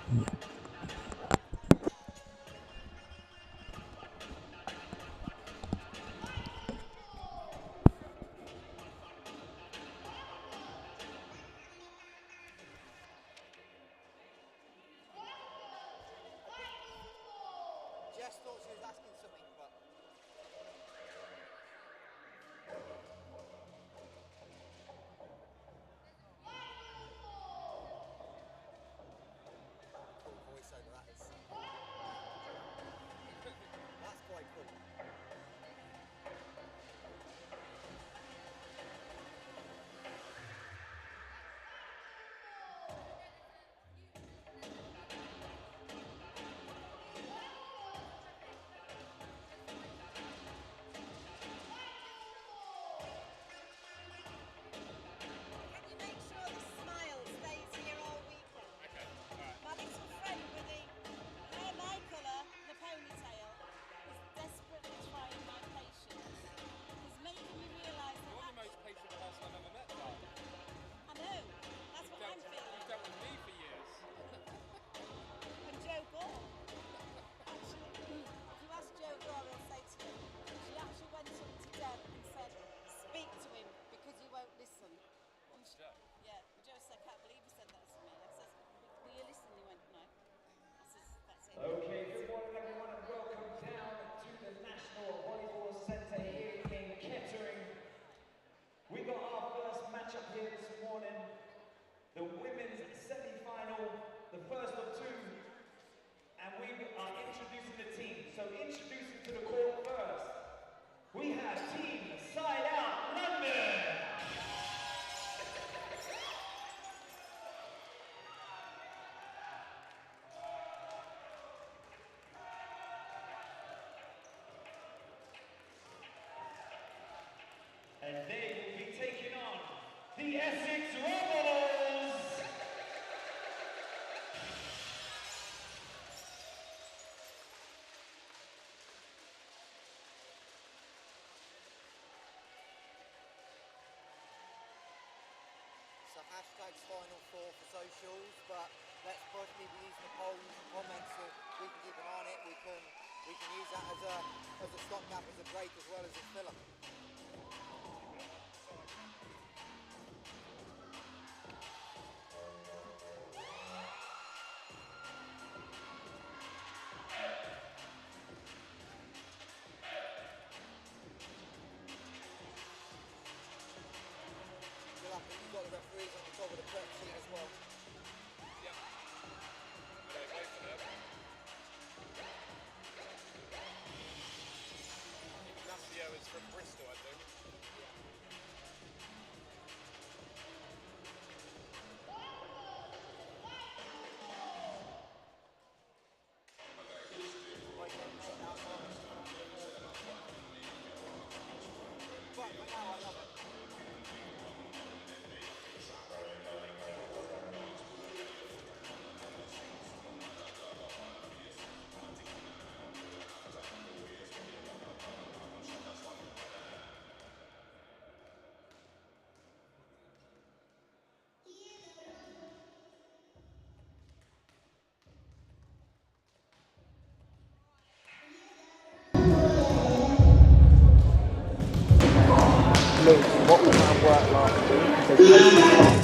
Jess thought she was asking something, but... Cool voiceover that is. That's quite cool. Okay, good morning everyone and welcome down to the National Volleyball Centre here in Kettering. We got our first matchup here this morning, the women's semi-final, the first of two, and we are introducing the team. So introducing to the court first, we have Team SideOut London. And they will be taking on the Essex Rebels! So hashtags Final Four for socials, but let's probably be using the polls and comments so we can keep an eye on it. We can use that as a stopgap, as a break as well as a filler. You've got the referees on the top of the prep sheet as well. Yeah. Okay, wait for them. Ignacio is from Bristol, I think. But for now, I love it. What was our work last week?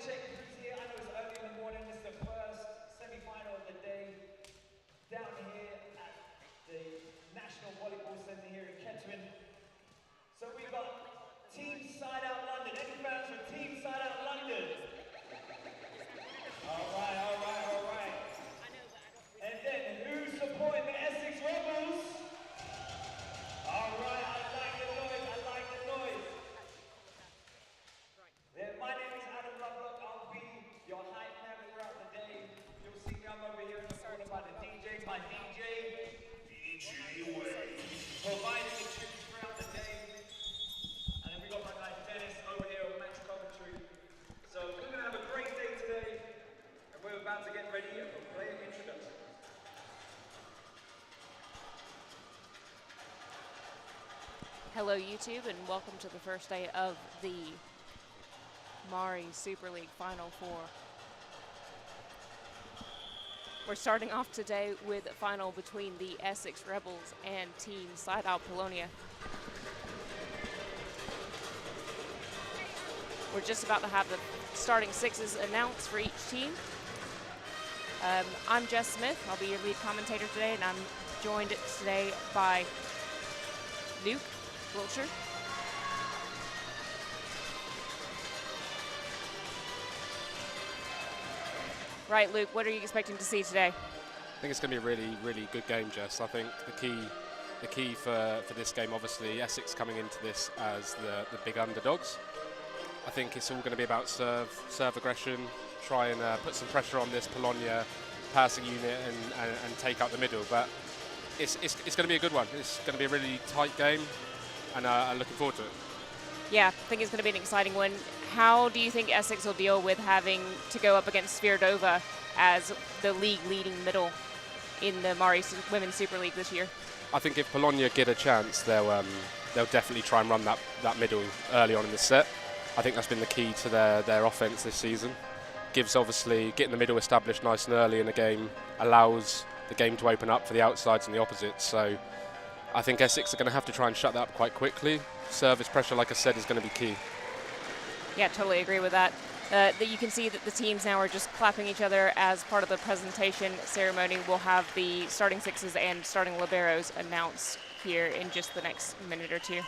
check who's here. I know it's early in the morning. This is the first semi-final of the day down here at the National Volleyball Centre here in Kettering. So we've got Team SideOut London. Any fans from Team SideOut London? All right, all right, all right. And then who's supporting the Essex Rebels? All right, I like the noise, I like the noise. Yeah, my name is Adam Lovelock. I'll be your hype man throughout the day. You'll see me, I'm over here in the corner by the DJ. My DJ Wade, providing the tunes throughout the day. And then we got my guy Dennis over here on match commentary. So we're going to have a great day today. And we're about to get ready for player introduction. Hello YouTube and welcome to the first day of the MAAREE Super League Final Four. We're starting off today with a final between the Essex Rebels and Team SideOut Polonia. We're just about to have the starting sixes announced for each team. I'm Jess Smith, I'll be your lead commentator today, and I'm joined today by Luke Wiltshire. Right, Luke, what are you expecting to see today? I think it's going to be a really, really good game, Jess. I think the key for this game, obviously, Essex coming into this as the big underdogs. I think it's all going to be about serve aggression, try and put some pressure on this Polonia passing unit and take out the middle. But it's going to be a good one. It's going to be a really tight game, and I'm looking forward to it. Yeah, I think it's going to be an exciting one. How do you think Essex will deal with having to go up against Svierdova as the league leading middle in the MAAREE Women's Super League this year? I think if Polonia get a chance, they'll definitely try and run that middle early on in the set. I think that's been the key to their offense this season. Gives obviously getting the middle established nice and early in the game allows the game to open up for the outsides and the opposites. So I think Essex are going to have to try and shut that up quite quickly. Service pressure, like I said, is going to be key. Yeah, totally agree with that. That you can see that the teams now are just clapping each other as part of the presentation ceremony. We'll have the starting sixes and starting liberos announced here in just the next minute or two.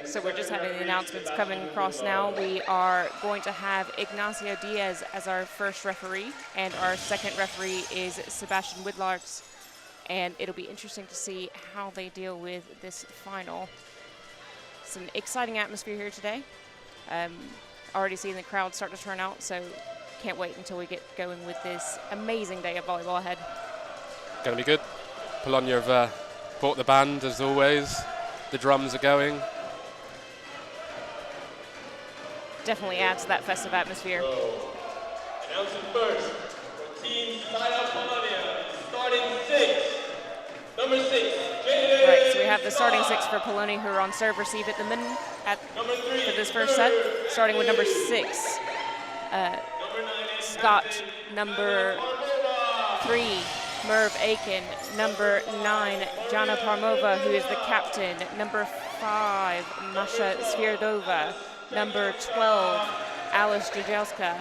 So we're just having the announcements coming across now. We are going to have Ignacio Diaz as our first referee, and our second referee is Sebastian Widlarks. And it'll be interesting to see how they deal with this final. It's an exciting atmosphere here today. Already seeing the crowd start to turn out, so can't wait until we get going with this amazing day of volleyball ahead. Going to be good. Polonia have brought the band as always. The drums are going. Definitely adds to that festive atmosphere. So, announcing first for Team SideOut Polonia, starting six. Number 6, Jaden. Right, so we have the starting six for Polonia who are on serve receive at the minute for this first set. Starting with number 6, Scott. Number 3, Merv Aiken. Number 9, Jana Parmova, who is the captain. Number 5, Masha Svierdova. Number 12, Alice Drzelska.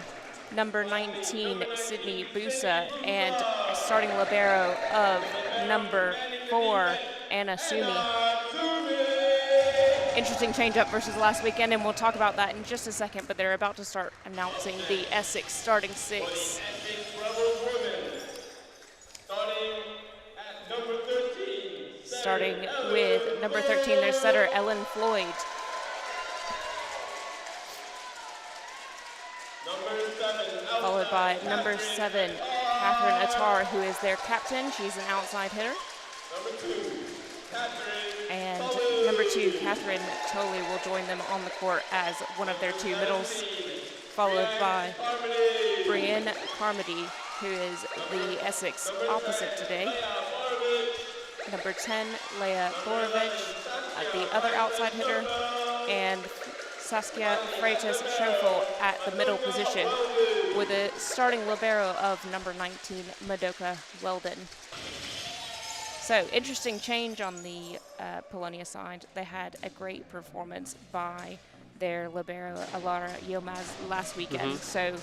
Number 19, Sydney Busa. And starting libero of number 4, Anna Sumi. Interesting change-up versus last weekend, and we'll talk about that in just a second, but they're about to start announcing the Essex starting six. Starting with number 13, their setter, Ellen Floyd. Followed by number 7, Catherine Attar, who is their captain. She's an outside hitter. And number 2, Catherine Tolley, will join them on the court as one of their 2 middles. Followed by Brienne Carmody, who is the Essex opposite today. Number 10, Leia Borovic, the other outside hitter, and Saskia Freitas Schofel at the middle position, with a starting libero of number 19, Madoka Weldon. So, interesting change on the Polonia side. They had a great performance by their libero, Alara Yilmaz, last weekend. So,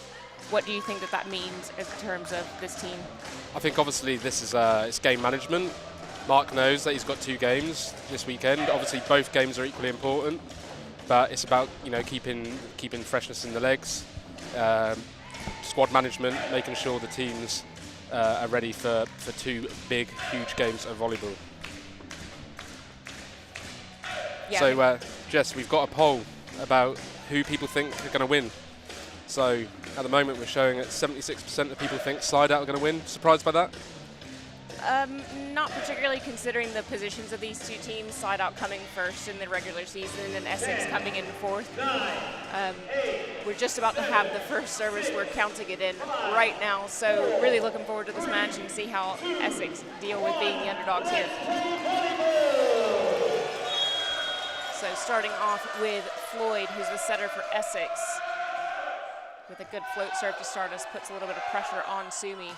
what do you think that means in terms of this team? I think obviously this is it's game management. Mark knows that he's got 2 games this weekend. Obviously, both games are equally important, but it's about keeping freshness in the legs, squad management, making sure the teams are ready for 2 big, huge games of volleyball. Yeah. So, Jess, we've got a poll about who people think are going to win. So, at the moment, we're showing that 76% of people think SideOut are going to win. Surprised by that? Not particularly, considering the positions of these 2 teams. SideOut coming first in the regular season and Essex coming in 4th. We're just about to have the first service. We're counting it in right now. So really looking forward to this match and see how Essex deal with being the underdogs here. So starting off with Floyd, who's the setter for Essex. With a good float serve to start us, puts a little bit of pressure on Sumi.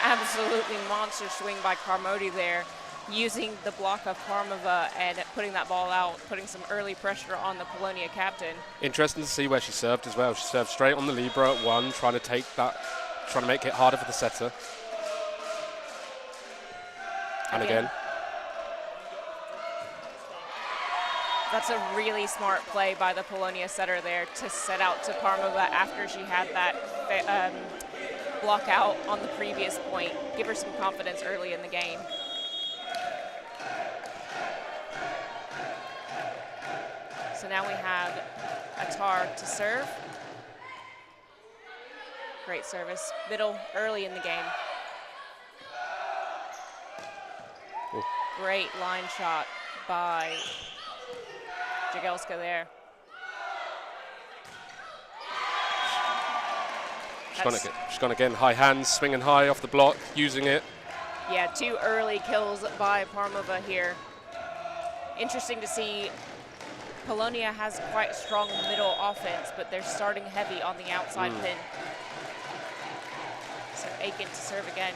Absolutely monster swing by Carmody there, using the block of Parmova and putting that ball out, putting some early pressure on the Polonia captain. Interesting to see where she served as well. She served straight on the libero at 1, trying to make it harder for the setter. And again. That's a really smart play by the Polonia setter there to set out to Parmova after she had that block out on the previous point. Give her some confidence early in the game. So now we have Attar to serve. Great service. Middle early in the game. Ooh. Great line shot by Jagielska there. She's gone again. High hands, swinging high off the block, using it. Yeah, 2 early kills by Parmova here. Interesting to see. Polonia has quite strong middle offense, but they're starting heavy on the outside pin. So Aiken to serve again.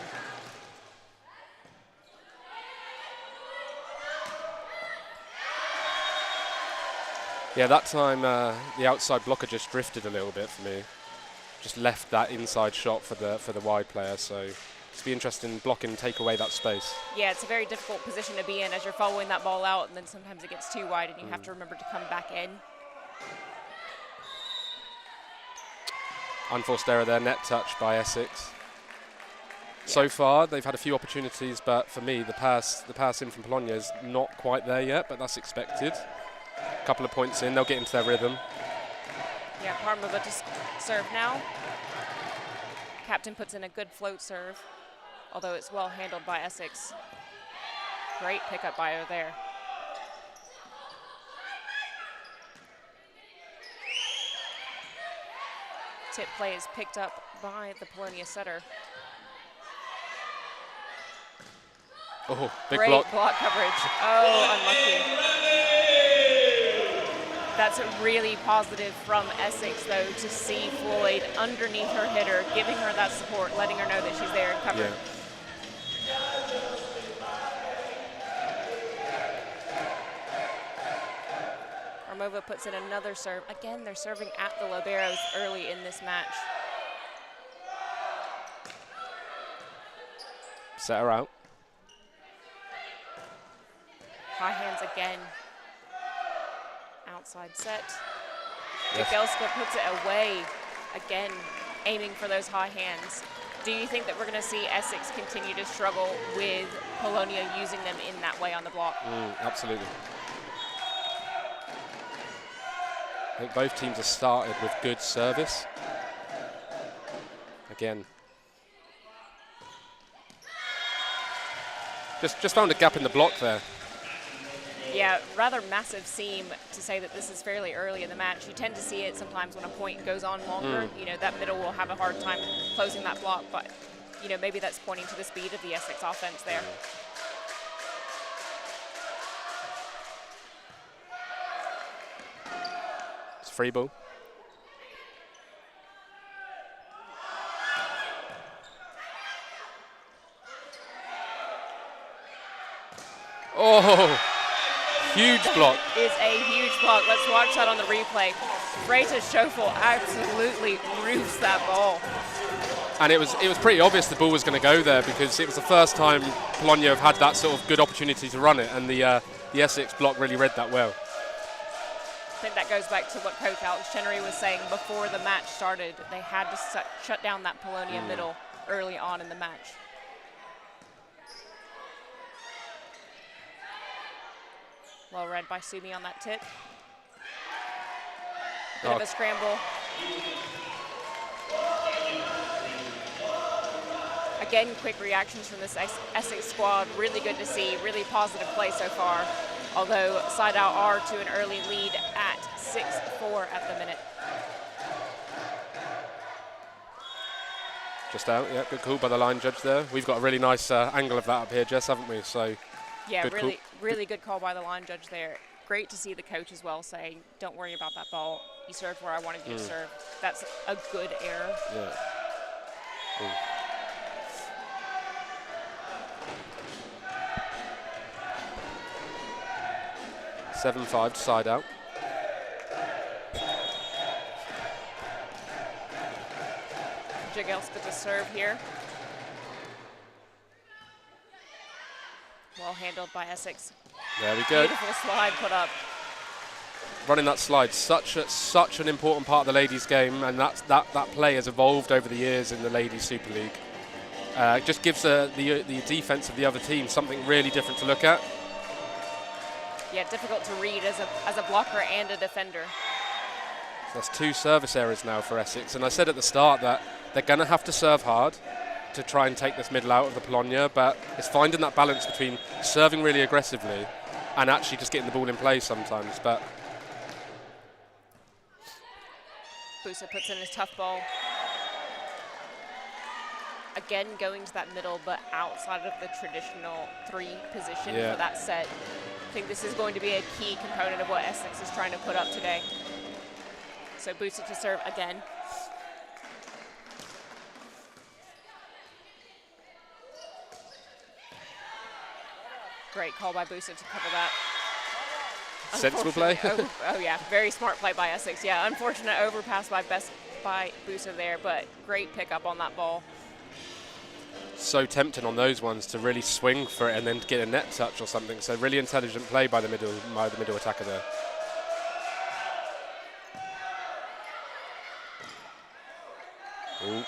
Yeah, that time the outside blocker just drifted a little bit for me. Just left that inside shot for the wide player, so it's be interesting blocking, take away that space. Yeah, it's a very difficult position to be in as you're following that ball out, and then sometimes it gets too wide and you have to remember to come back in. Unforced error there, net touch by Essex. Yeah. So far, they've had a few opportunities, but for me, the pass in from Polonia is not quite there yet, but that's expected. A couple of points in, they'll get into their rhythm. Yeah, Parmova to serve now. Captain puts in a good float serve, although it's well handled by Essex. Great pickup by her there. Tip play is picked up by the Polonia setter. Oh, big Great block. block coverage. Oh, unlucky. That's really positive from Essex, though, to see Floyd underneath her hitter, giving her that support, letting her know that she's there and covered. Yeah. Armova puts in another serve. Again, they're serving at the liberos early in this match. Set her out. High hands again. Outside set. Yes. Jagielska puts it away. Again, aiming for those high hands. Do you think that we're going to see Essex continue to struggle with Polonia using them in that way on the block? Absolutely. I think both teams have started with good service. Again. Just found a gap in the block there. Yeah, rather massive seam to say that this is fairly early in the match. You tend to see it sometimes when a point goes on longer. You know, that middle will have a hard time closing that block, but, you know, maybe that's pointing to the speed of the Essex offense there. It's free ball. Oh, huge block. Is a huge block. Let's watch that on the replay. Greta Schofel absolutely roofs that ball. And it was pretty obvious the ball was going to go there because it was the first time Polonia have had that sort of good opportunity to run it, and the Essex block really read that well. I think that goes back to what Coach Alex Chenery was saying before the match started. They had to shut down that Polonia middle early on in the match. Well read by Sumi on that tip. Bit of a scramble. Again, quick reactions from this Essex squad. Really good to see. Really positive play so far. Although SideOut are to an early lead at 6-4 at the minute. Just out, yeah, good call by the line judge there. We've got a really nice angle of that up here, Jess, haven't we? So yeah, really good call by the line judge there. Great to see the coach as well saying, don't worry about that ball. You served where I wanted you to serve. That's a good error. Yeah. Ooh. (7-5) to SideOut. Jagelska to serve here. Well handled by Essex. There we go. Beautiful slide put up. Running that slide, such an important part of the ladies' game, and that play has evolved over the years in the Ladies Super League. It just gives the defense of the other team something really different to look at. Yeah, difficult to read as a blocker and a defender. So that's 2 service errors now for Essex, and I said at the start that they're going to have to serve hard to try and take this middle out of the Polonia, but it's finding that balance between serving really aggressively and actually just getting the ball in play sometimes. But Busa puts in his tough ball. Again, going to that middle, but outside of the traditional 3 position for that set. I think this is going to be a key component of what Essex is trying to put up today. So Busa to serve again. Great call by Busa to cover that. Sensible play. Oh yeah, very smart play by Essex. Yeah, unfortunate overpass by Busa there, but great pickup on that ball. So tempting on those ones to really swing for it and then get a net touch or something. So really intelligent play by the middle attacker there. Ooh.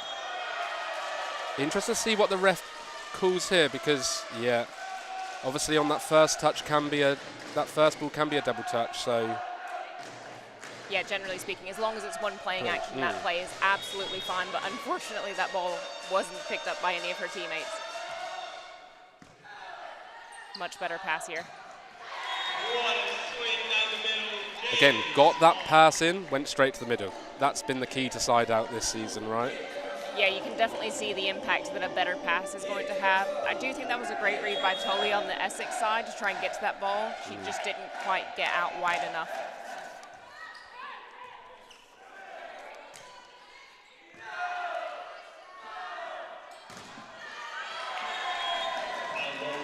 Interesting to see what the ref calls here because obviously on that first touch that first ball can be a double touch. So yeah, generally speaking, as long as it's one playing action, that play is absolutely fine. But unfortunately, that ball wasn't picked up by any of her teammates. Much better pass here. Again, got that pass in, went straight to the middle. That's been the key to SideOut this season, right? Yeah, you can definitely see the impact that a better pass is going to have. I do think that was a great read by Tully on the Essex side to try and get to that ball. She just didn't quite get out wide enough.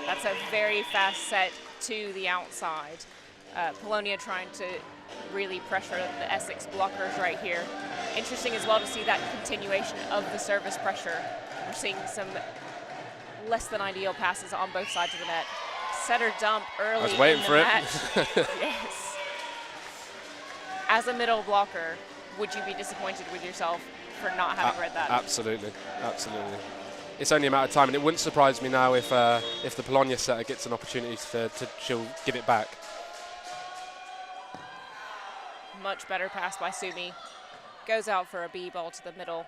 That's a very fast set to the outside. Polonia trying to really pressure the Essex blockers right here. Interesting as well to see that continuation of the service pressure. We're seeing some less than ideal passes on both sides of the net. Setter dump early. I was waiting for it. Yes. As a middle blocker, would you be disappointed with yourself for not having read that? Absolutely, absolutely. It's only a matter of time, and it wouldn't surprise me now if the Polonia setter gets an opportunity she'll give it back. Much better pass by Sumi. Goes out for a B ball to the middle.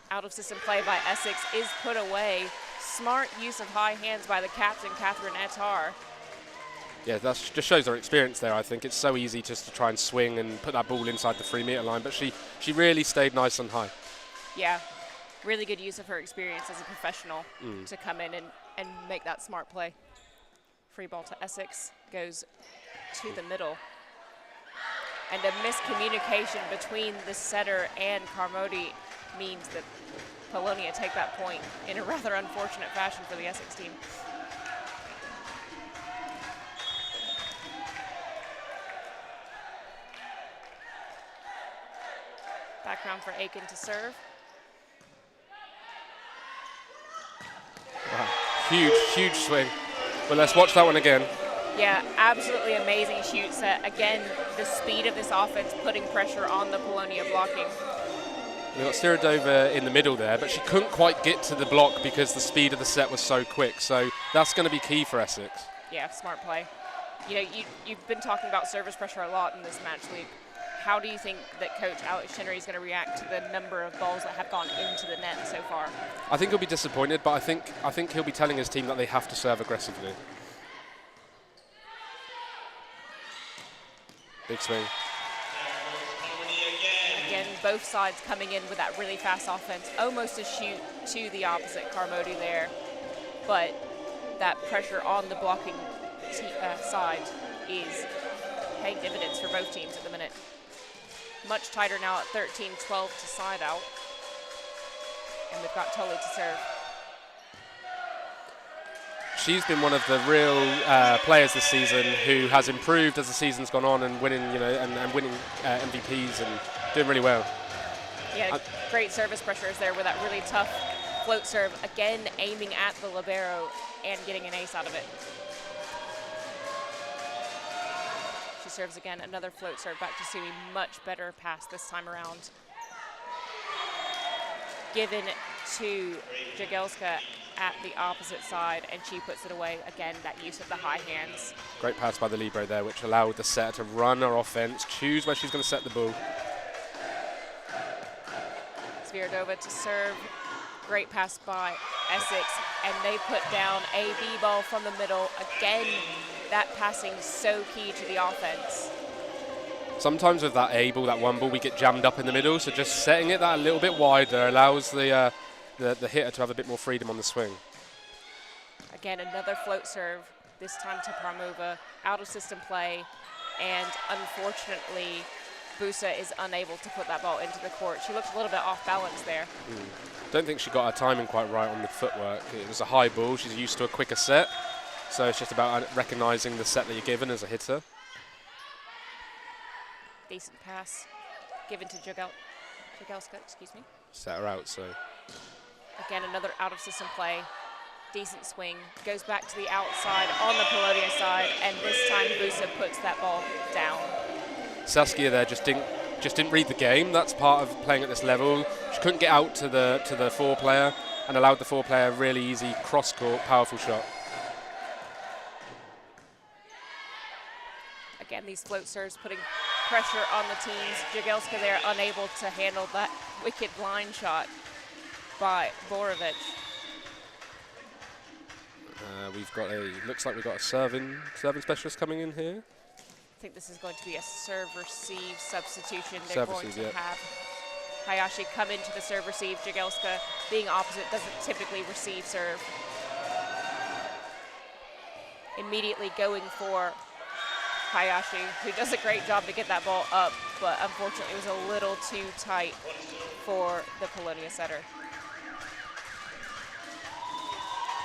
Out of system play by Essex is put away. Smart use of high hands by the captain, Catherine Ettar. Yeah, that just shows her experience there. I think it's so easy just to try and swing and put that ball inside the 3-meter line, but she really stayed nice and high. Yeah, really good use of her experience as a professional to come in and make that smart play. Free ball to Essex, goes to the middle. And a miscommunication between the setter and Carmody means that Polonia take that point in a rather unfortunate fashion for the Essex team. Background for Aiken to serve. Wow. Huge swing. Well, let's watch that one again. Yeah, absolutely amazing shoot set. Again, the speed of this offense putting pressure on the Polonia blocking. We got Stiradova in the middle there, but she couldn't quite get to the block because the speed of the set was so quick. So that's going to be key for Essex. Yeah, smart play. You know, you've been talking about service pressure a lot in this match week. How do you think that Coach Alex Chinnery is going to react to the number of balls that have gone into the net so far? I think he'll be disappointed, but I think he'll be telling his team that they have to serve aggressively. Big swing. Again, both sides coming in with that really fast offense, almost a shoot to the opposite Carmody there, but that pressure on the blocking side is paying dividends for both teams at the minute. Much tighter now at 13-12 to side out. And we've got Tully to serve. She's been one of the real players this season who has improved as the season's gone on and winning, and winning MVPs and doing really well. Yeah, great service pressures there with that really tough float serve. Again, aiming at the libero and getting an ace out of it. She serves again, another float serve back to Sumi. Much better pass this time around. Given to Jagielska at the opposite side, and she puts it away. Again, that use of the high hands. Great pass by the libero there, which allowed the setter to run her offense, choose where she's going to set the ball. Svierdova to serve. Great pass by Essex, and they put down a B-ball from the middle. Again, that passing so key to the offense. Sometimes with that A ball, that one ball, we get jammed up in the middle, so just setting it that a little bit wider allows the hitter to have a bit more freedom on the swing. Again, another float serve, this time to Parmova, out of system play, and unfortunately, Busa is unable to put that ball into the court. She looked a little bit off balance there. Don't think she got her timing quite right on the footwork. It was a high ball. She's used to a quicker set, so it's just about recognizing the set that you're given as a hitter. Decent pass given to Jagielska, excuse me. Set her out, so. Again, another out-of-system play. Decent swing. Goes back to the outside on the Polonia side, and this time Busa puts that ball down. Saskia there just didn't read the game. That's part of playing at this level. She couldn't get out to the 4-player and allowed the 4-player really easy cross-court, powerful shot. Again, these float serves putting pressure on the teams. Jagielska there unable to handle that wicked line shot by Borovic. Looks like we've got a serving specialist coming in here. I think this is going to be a serve-receive substitution. They're Serve going receive, to have Hayashi come into the serve-receive. Jagielska, being opposite, doesn't typically receive serve. Immediately going for Hayashi, who does a great job to get that ball up, but unfortunately it was a little too tight for the Polonia setter.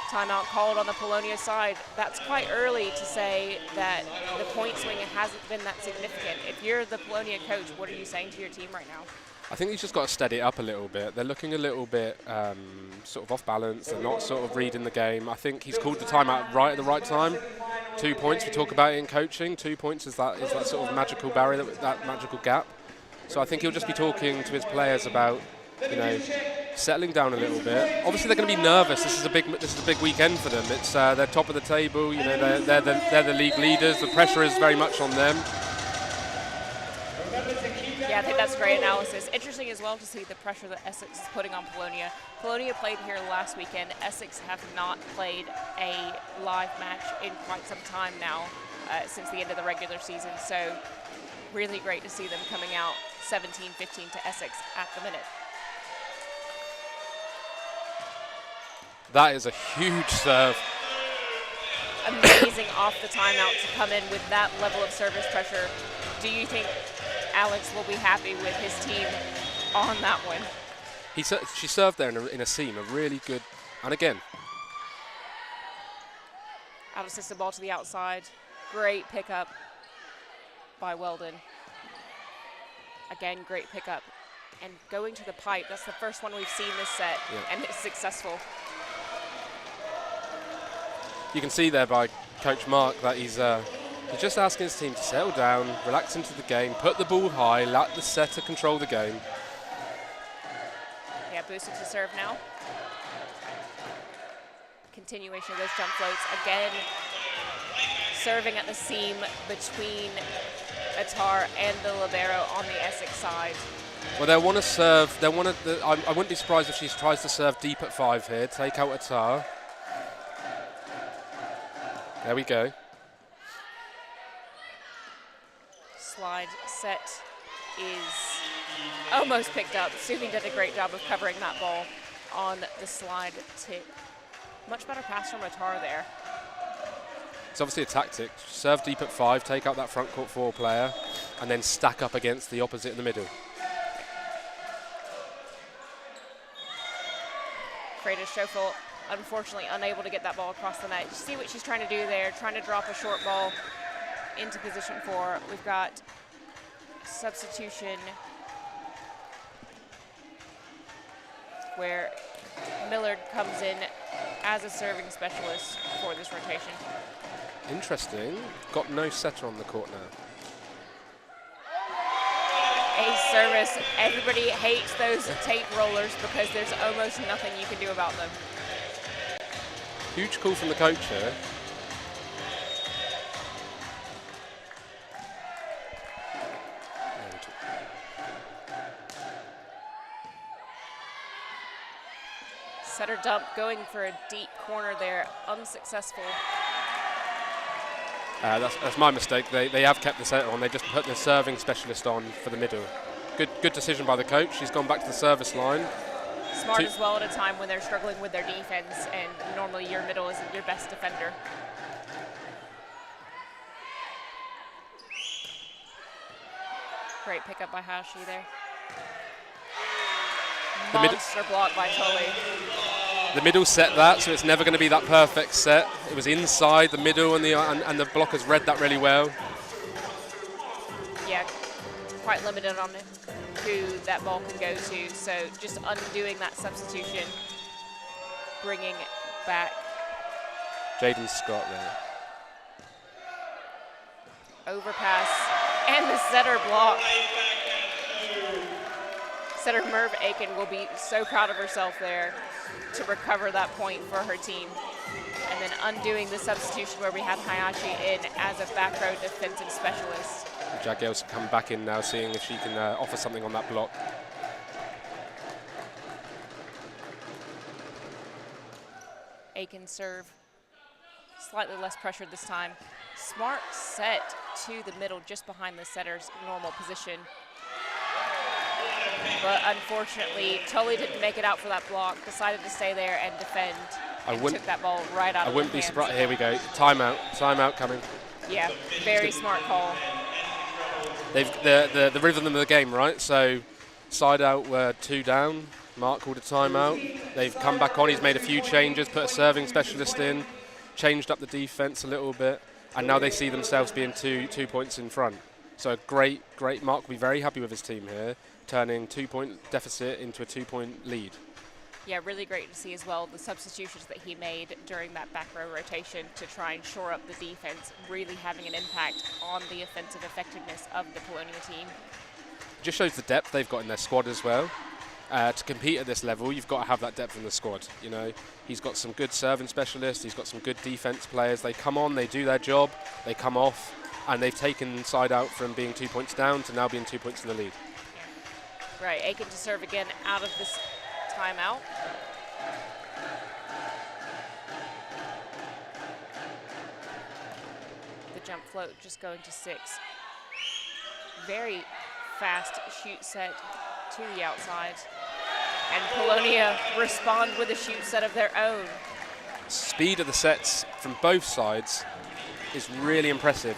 Timeout called on the Polonia side. That's quite early to say that the point swing hasn't been that significant. If you're the Polonia coach, what are you saying to your team right now? I think he's just got to steady it up a little bit. They're looking a little bit sort of off balance. They're not sort of reading the game. I think he's called the timeout right at the right time. 2 points, we talk about it in coaching. 2 points is that sort of magical barrier, that magical gap. So I think he'll just be talking to his players about, settling down a little bit. Obviously, they're going to be nervous. This is a big weekend for them. It's they're top of the table. They're the league leaders. The pressure is very much on them. Yeah, I think that's great analysis. Interesting as well to see the pressure that Essex is putting on Polonia. Polonia played here last weekend. Essex have not played a live match in quite some time now. since the end of the regular season. So really great to see them coming out 17-15 to Essex at the minute. That is a huge serve. Amazing off the timeout to come in with that level of service pressure. Do you think Alex will be happy with his team on that one? She served there in a seam, a really good, and again. Out of system ball to the outside. Great pickup by Weldon. Again, great pickup. And going to the pipe, that's the first one we've seen this set, and it's successful. You can see there by Coach Mark that he's just asking his team to settle down, relax into the game, put the ball high, let the setter control the game. Yeah, boosted to serve now. Continuation of those jump floats. Again, serving at the seam between Attar and the libero on the Essex side. Well, they'll want to serve. I wouldn't be surprised if she tries to serve deep at 5 here, take out Attar. There we go. Slide set is almost picked up. Subi did a great job of covering that ball on the slide tip. Much better pass from Attar there. It's obviously a tactic. Serve deep at 5, take out that front court 4 player, and then stack up against the opposite in the middle. Freda Schofel, unfortunately unable to get that ball across the net. You see what she's trying to do there, trying to drop a short ball into position 4. We've got substitution where Millard comes in as a serving specialist for this rotation. Interesting. Got no setter on the court now. A service. Everybody hates those tape rollers because there's almost nothing you can do about them. Huge call from the coach here. Setter dump going for a deep corner there, unsuccessful. That's my mistake. They have kept the setter on. They just put the serving specialist on for the middle. Good decision by the coach. She's gone back to the service line. Smart as well at a time when they're struggling with their defense, and normally your middle isn't your best defender. Great pickup by Hashi there. Monster block by Tully. The middle set that, so it's never going to be that perfect set. It was inside the middle, and the blockers read that really well. Yeah, quite limited on who that ball can go to. So just undoing that substitution, bringing back Jaden Scott there. Overpass and the setter block. Setter Merv Aiken will be so proud of herself there to recover that point for her team. And then undoing the substitution where we have Hayashi in as a back row defensive specialist. Jagiel's come back in now, seeing if she can offer something on that block. Aiken serve, slightly less pressured this time. Smart set to the middle, just behind the setter's normal position. But unfortunately, Tully didn't make it out for that block, decided to stay there and defend, and took that ball right out of her hands. I wouldn't be surprised. Here we go. Timeout coming. Yeah, very smart call. They've the rhythm of the game, right? So SideOut were 2 down. Mark called a timeout. They've come back on. He's made a few changes, put a serving specialist in, changed up the defense a little bit, and now they see themselves being 2 points in front. So great. Mark will be very happy with his team here, turning 2-point deficit into a 2-point lead. Yeah, really great to see as well the substitutions that he made during that back row rotation to try and shore up the defense, really having an impact on the offensive effectiveness of the Polonia team. Just shows the depth they've got in their squad as well. To compete at this level, you've got to have that depth in the squad. You know, he's got some good serving specialists, he's got some good defense players. They come on, they do their job, they come off, and they've taken SideOut from being 2 points down to now being 2 points in the lead. Yeah. Right, Aiken to serve again out of this timeout. The jump float, just going to 6. Very fast shoot set to the outside. And Polonia respond with a shoot set of their own. Speed of the sets from both sides is really impressive.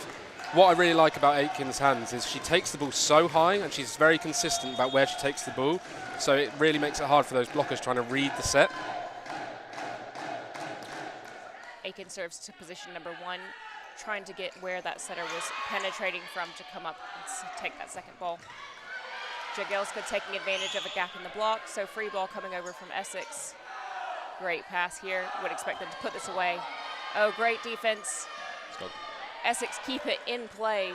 What I really like about Aitken's hands is she takes the ball so high and she's very consistent about where she takes the ball. So it really makes it hard for those blockers trying to read the set. Aitken serves to position number 1, trying to get where that setter was penetrating from to come up and take that second ball. Jagielska taking advantage of a gap in the block, so free ball coming over from Essex. Great pass here, would expect them to put this away. Oh, great defense. Essex keep it in play.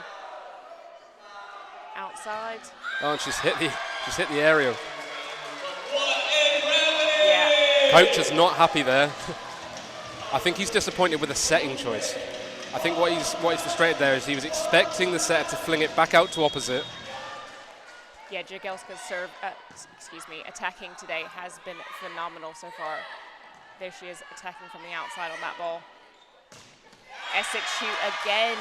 Outside. Oh, and she's hit the aerial. Yeah. Coach is not happy there. I think he's disappointed with the setting choice. I think what he's frustrated there is he was expecting the setter to fling it back out to opposite. Yeah, Jagielska's serve, attacking today has been phenomenal so far. There she is attacking from the outside on that ball. Essex shoot again,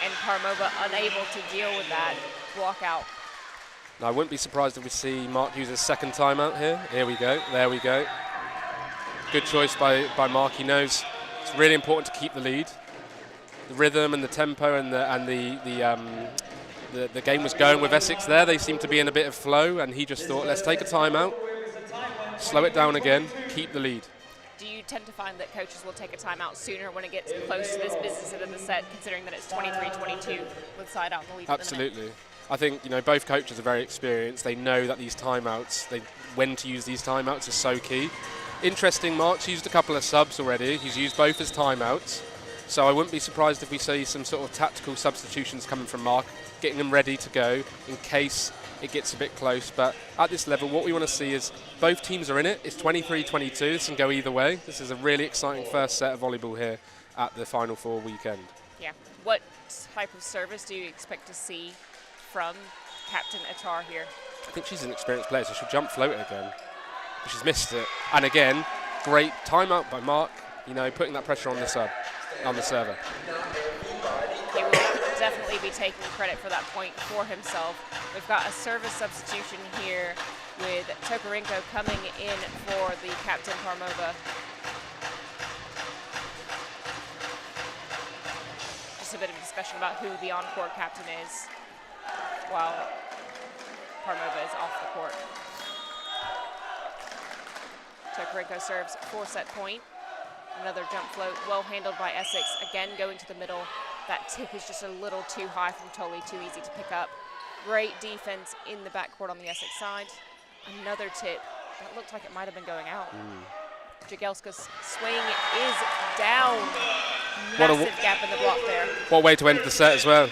and Parmova unable to deal with that block out. Now, I wouldn't be surprised if we see Mark use his second timeout here. Here we go, there we go. Good choice by Mark. He knows it's really important to keep the lead. The rhythm and the tempo and the game was going with Essex there. They seemed to be in a bit of flow, and he just thought, let's take a timeout, slow it down again, keep the lead. Do you tend to find that coaches will take a timeout sooner when it gets close to this business end of the set, considering that it's 23-22 with SideOut in the lead? Absolutely. I think both coaches are very experienced. They know that these timeouts, when to use these timeouts is so key. Interesting, Mark's used a couple of subs already. He's used both as timeouts. So I wouldn't be surprised if we see some sort of tactical substitutions coming from Mark, getting them ready to go in case it gets a bit close. But at this level, what we want to see is both teams are in it. It's 23-22. This can go either way. This is a really exciting first set of volleyball here at the Final Four weekend. Yeah. What type of service do you expect to see from Captain Attar here? I think she's an experienced player, so she'll jump float it again. But she's missed it. And again, great timeout by Mark, putting that pressure on the server. He will definitely be taking credit for that point for himself. We've got a service substitution here with Tokarenko coming in for the Captain Parmova. Just a bit of discussion about who the on-court captain is while Parmova is off the court. Tokarenko serves 4-set point. Another jump float, well handled by Essex. Again, going to the middle. That tip is just a little too high from Tully, too easy to pick up. Great defense in the backcourt on the Essex side. Another tip. That looked like it might have been going out. Jagielska's swing is down. Massive gap in the block there. What way to end the set as well.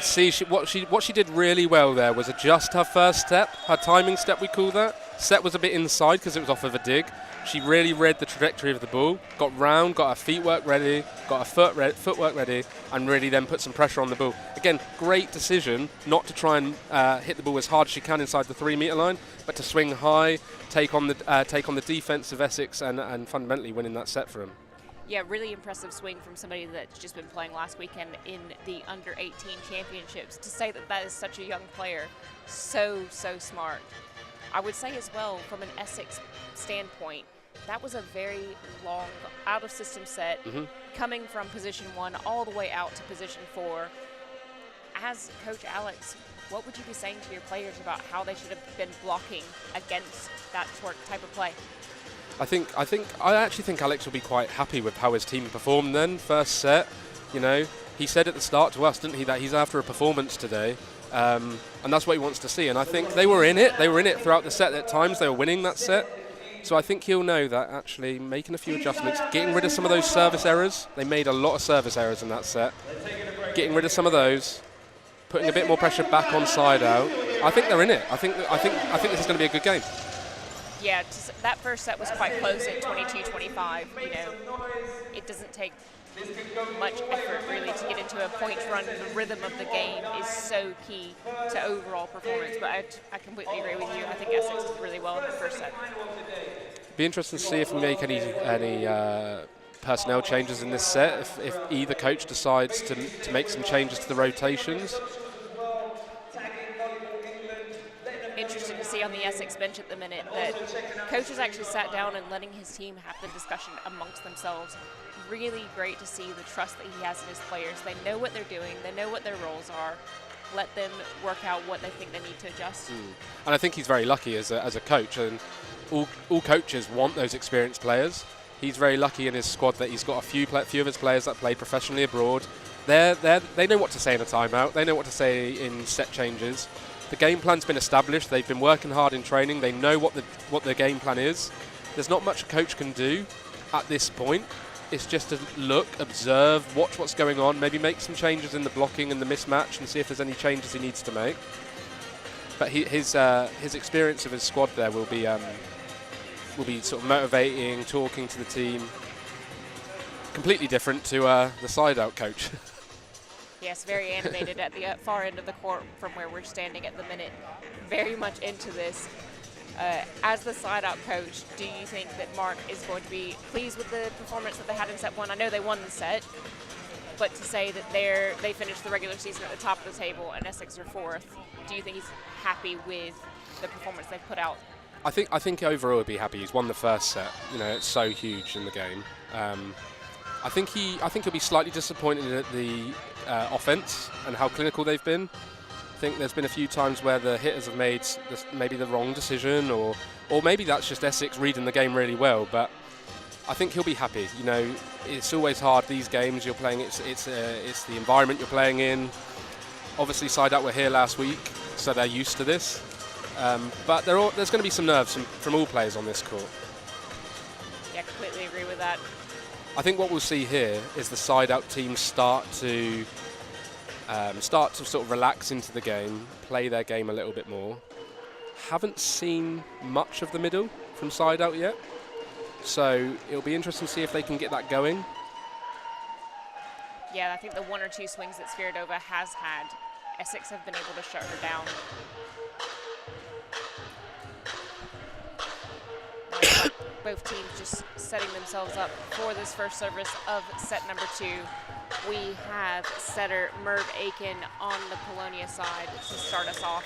See, what she did really well there was adjust her first step, her timing step we call that. Set was a bit inside because it was off of a dig. She really read the trajectory of the ball, got round, got her feet work ready, got her footwork ready, and really then put some pressure on the ball. Again, great decision not to try and hit the ball as hard as she can inside the 3-meter line, but to swing high, take on the defense of Essex, and fundamentally winning that set for him. Yeah, really impressive swing from somebody that's just been playing last weekend in the under-18 championships. To say that is such a young player, so smart. I would say as well, from an Essex standpoint, that was a very long out-of-system set, coming from position 1 all the way out to position 4. As Coach Alex, what would you be saying to your players about how they should have been blocking against that type of play? I actually think Alex will be quite happy with how his team performed then. First set, he said at the start to us, didn't he, that he's after a performance today. And that's what he wants to see. And I think they were in it. They were in it throughout the set. At times they were winning that set. So I think he'll know that actually making a few adjustments, getting rid of some of those service errors. They made a lot of service errors in that set. Getting rid of some of those, putting a bit more pressure back on SideOut. I think they're in it. I think this is going to be a good game. Yeah, that first set was quite close at 22-25. It doesn't take much effort really to get into a points run. The rhythm of the game is so key to overall performance. But I completely agree with you. I think Essex did really well in the first set. Be interesting to see if we make any personnel changes in this set if either coach decides to make some changes to the rotations. Interesting to see on the Essex bench at the minute that coach has actually sat down and letting his team have the discussion amongst themselves. Really great to see the trust that he has in his players. They know what they're doing. They know what their roles are. Let them work out what they think they need to adjust. And I think he's very lucky as a coach, and all coaches want those experienced players. He's very lucky in his squad that he's got a few of his players that played professionally abroad. They know what to say in a timeout. They know what to say in set changes. The game plan's been established. They've been working hard in training. They know what the game plan is. There's not much a coach can do at this point. It's just to look, observe, watch what's going on, maybe make some changes in the blocking and the mismatch and see if there's any changes he needs to make. But his experience of his squad there will be sort of motivating, talking to the team. Completely different to the SideOut coach. Yes, very animated at the far end of the court from where we're standing at the minute. Very much into this. As the SideOut coach, do you think that Mark is going to be pleased with the performance that they had in set one? I know they won the set, but to say that they finished the regular season at the top of the table and Essex are fourth, do you think he's happy with the performance they've put out? I think overall he'll be happy. He's won the first set. You know, it's so huge in the game. I think he'll be slightly disappointed at the offense and how clinical they've been. I think there's been a few times where the hitters have made maybe the wrong decision, or maybe that's just Essex reading the game really well. But I think he'll be happy. You know, it's always hard these games you're playing. It's the environment you're playing in. Obviously, SideOut were here last week, so they're used to this. But there's going to be some nerves from all players on this court. Yeah, completely agree with that. I think what we'll see here is the SideOut team start to sort of relax into the game, play their game a little bit more. Haven't seen much of the middle from SideOut yet, so it'll be interesting to see if they can get that going. Yeah, I think the one or two swings that Sviridova has had, Essex have been able to shut her down. Both teams just setting themselves up for this first service of set number 2. We have setter Merv Aiken on the Polonia side to start us off.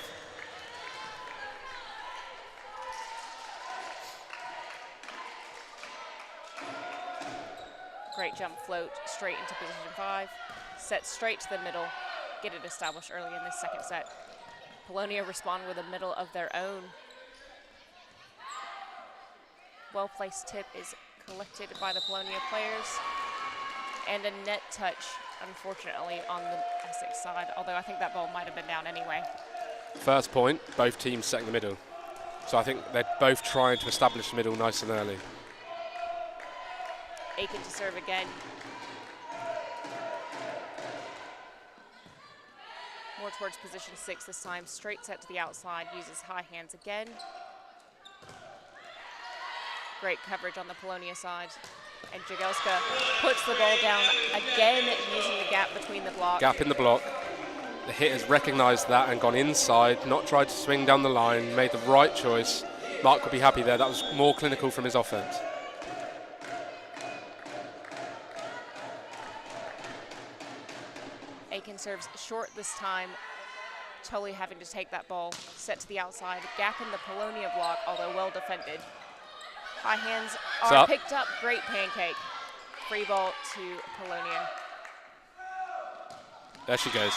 Great jump float straight into position 5. Set straight to the middle. Get it established early in this second set. Polonia respond with a middle of their own. Well-placed tip is collected by the Polonia players. And a net touch, unfortunately, on the Essex side, although I think that ball might have been down anyway. First point, both teams setting the middle. So I think they're both trying to establish the middle nice and early. Aiken to serve again. More towards position 6 this time. Straight set to the outside, uses high hands again. Great coverage on the Polonia side. And Jagielska puts the ball down again, using the gap between the block. Gap in the block. The hitters recognised that and gone inside, not tried to swing down the line, made the right choice. Mark will be happy there. That was more clinical from his offense. Aiken serves short this time. Tully having to take that ball. Set to the outside. Gap in the Polonia block, although well defended. High hands are picked up. Great pancake. Free ball to Polonia. There she goes.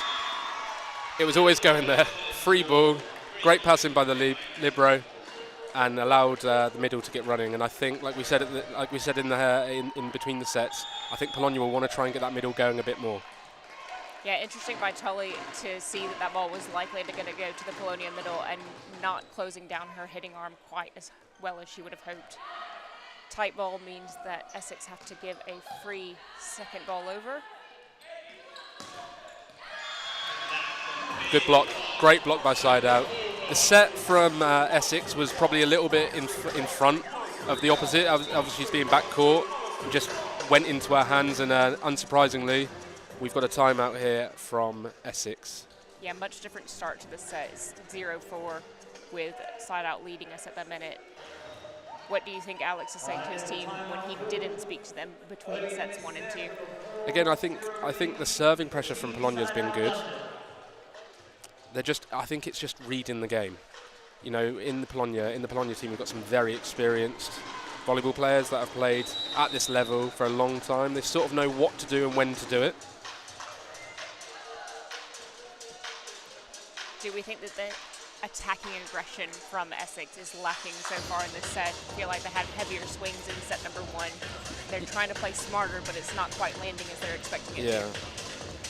It was always going there. Free ball. Great passing by the libero, and allowed the middle to get running. And I think, like we said in between the sets, I think Polonia will want to try and get that middle going a bit more. Yeah, interesting by Tully to see that ball was likely to go to the Polonia middle and not closing down her hitting arm quite as well as she would have hoped. Tight ball means that Essex have to give a free second ball over. Good block, great block by SideOut. The set from Essex was probably a little bit in front of the opposite. Obviously she's being backcourt, and just went into our hands, and unsurprisingly, we've got a timeout here from Essex. Yeah, much different start to the set. It's 0-4 with SideOut leading us at that minute. What do you think Alex is saying to his team when he didn't speak to them between sets 1 and 2? Again, I think the serving pressure from Polonia has been good. I think it's just reading the game. You know, in the Polonia team, we've got some very experienced volleyball players that have played at this level for a long time. They sort of know what to do and when to do it. Do we think that the attacking aggression from Essex is lacking so far in this set? I feel like they had heavier swings in set number 1. They're trying to play smarter, but it's not quite landing as they're expecting it to.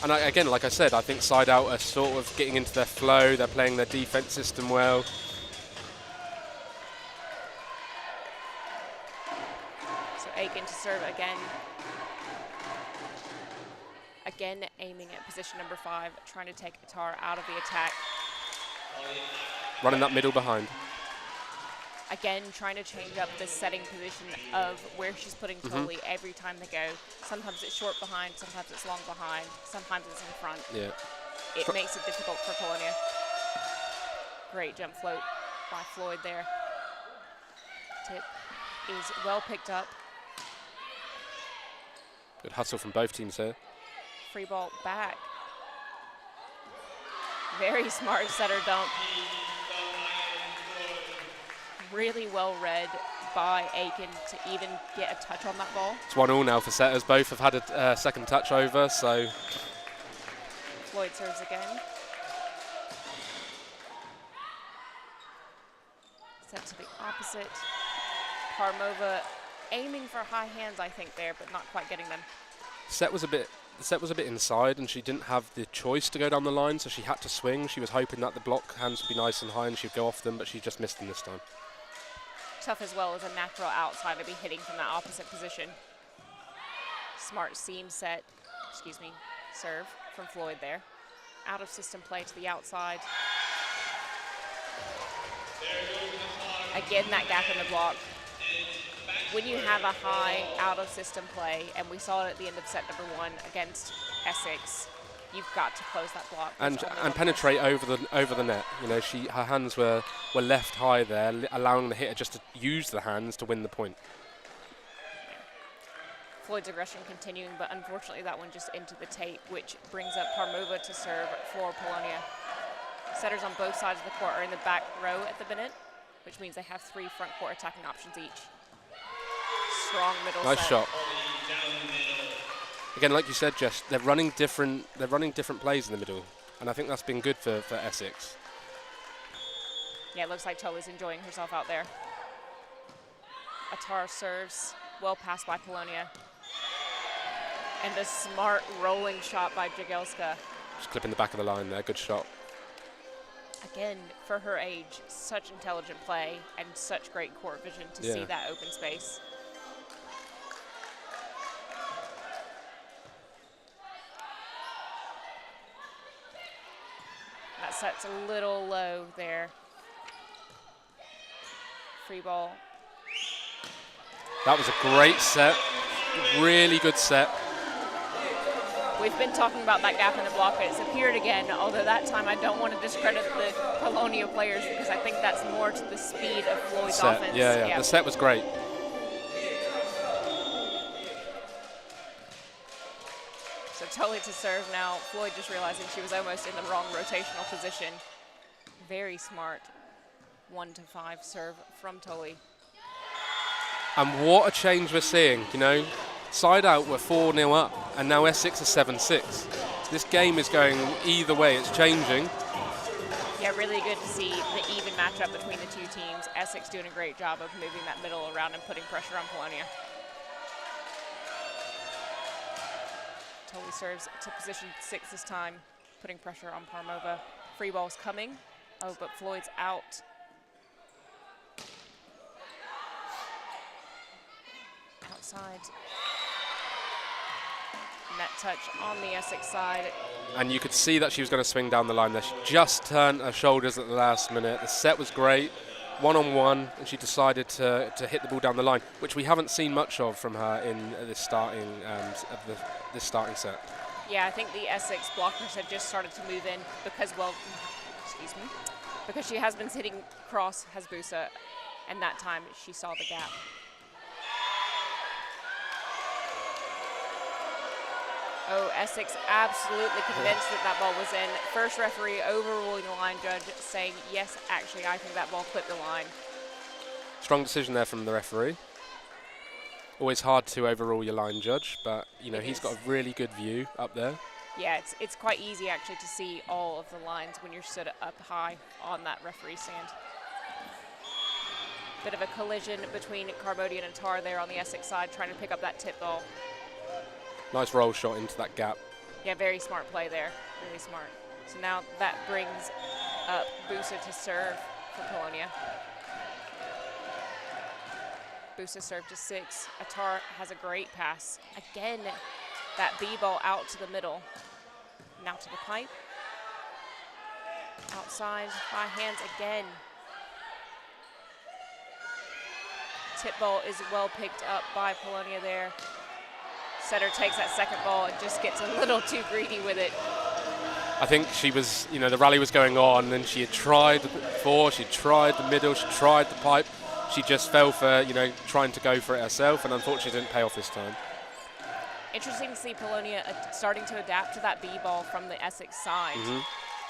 And again, like I said, I think SideOut are sort of getting into their flow. They're playing their defense system well. So Aiken to serve again. Again, aiming at position number 5, trying to take Atar out of the attack. Running that middle behind. Again, trying to change up the setting position of where she's putting Toli every time they go. Sometimes it's short behind, sometimes it's long behind, sometimes it's in front. Yeah. It makes it difficult for Polonia. Great jump float by Floyd there. Tip is well picked up. Good hustle from both teams here. Free ball back. Very smart setter dump. Really well read by Aiken to even get a touch on that ball. It's 1-1 now for setters. Both have had a second touch over, so. Floyd serves again. Set to the opposite. Parmova aiming for high hands, I think, there, but not quite getting them. The set was a bit inside, and she didn't have the choice to go down the line, so she had to swing. She was hoping that the block hands would be nice and high and she'd go off them, but she just missed them this time. Tough as well as a natural outside to be hitting from that opposite position. Smart seam set, serve from Floyd there. Out of system play to the outside. Again, that gap in the block. When you have a high out of system play, and we saw it at the end of set number 1 against Essex, you've got to close that block. And penetrate over the net. You know, her hands were left high there, allowing the hitter just to use the hands to win the point. Floyd's aggression continuing, but unfortunately that one just into the tape, which brings up Parmova to serve for Polonia. Setters on both sides of the court are in the back row at the minute, which means they have 3 front court attacking options each. Strong middle nice set. Shot. Again, like you said, Jess, they're running different plays in the middle, and I think that's been good for Essex. Yeah, it looks like Toli's enjoying herself out there. Atar serves, well passed by Polonia. And a smart rolling shot by Jagielska. Just clipping the back of the line there, good shot. Again, for her age, such intelligent play and such great court vision to see that open space. That set's a little low there. Free ball. That was a great set, really good set. We've been talking about that gap in the block, but it's appeared again, although that time I don't want to discredit the Polonia players because I think that's more to the speed of Floyd's offense. Yeah, the set was great. So Toli to serve now. Floyd just realizing she was almost in the wrong rotational position. Very smart 1-5 serve from Toli. And what a change we're seeing, you know. SideOut were 4-0 up, and now Essex is 7-6. This game is going either way, it's changing. Yeah, really good to see the even matchup between the two teams. Essex doing a great job of moving that middle around and putting pressure on Polonia. Toli serves to position 6 this time, putting pressure on Parmova. Free ball's coming. Oh, but Floyd's out. Outside. Net touch on the Essex side. And you could see that she was going to swing down the line there. She just turned her shoulders at the last minute. The set was great, 1-on-1, and she decided to hit the ball down the line, which we haven't seen much of from her in this starting set. Yeah, I think the Essex blockers have just started to move in because, well, because she has been hitting cross Hasbusa and that time she saw the gap. Oh, Essex absolutely convinced that that ball was in. First referee overruling the line judge, saying, yes, actually, I think that ball clipped the line. Strong decision there from the referee. Always hard to overrule your line judge, but you know he's got a really good view up there. Yeah, it's quite easy actually to see all of the lines when you're stood up high on that referee stand. Bit of a collision between Carbodian and Tar there on the Essex side, trying to pick up that tip ball. Nice roll shot into that gap. Yeah, very smart play there, really smart. So now that brings up Busa to serve for Polonia. Busa served to 6. Atar has a great pass. Again, that B ball out to the middle. Now to the pipe. Outside by hands again. Tip ball is well picked up by Polonia there. Setter takes that second ball and just gets a little too greedy with it. I think she was, you know, the rally was going on and she had tried the 4, she tried the middle, she tried the pipe. She just fell for, you know, trying to go for it herself, and unfortunately didn't pay off this time. Interesting to see Polonia starting to adapt to that B ball from the Essex side.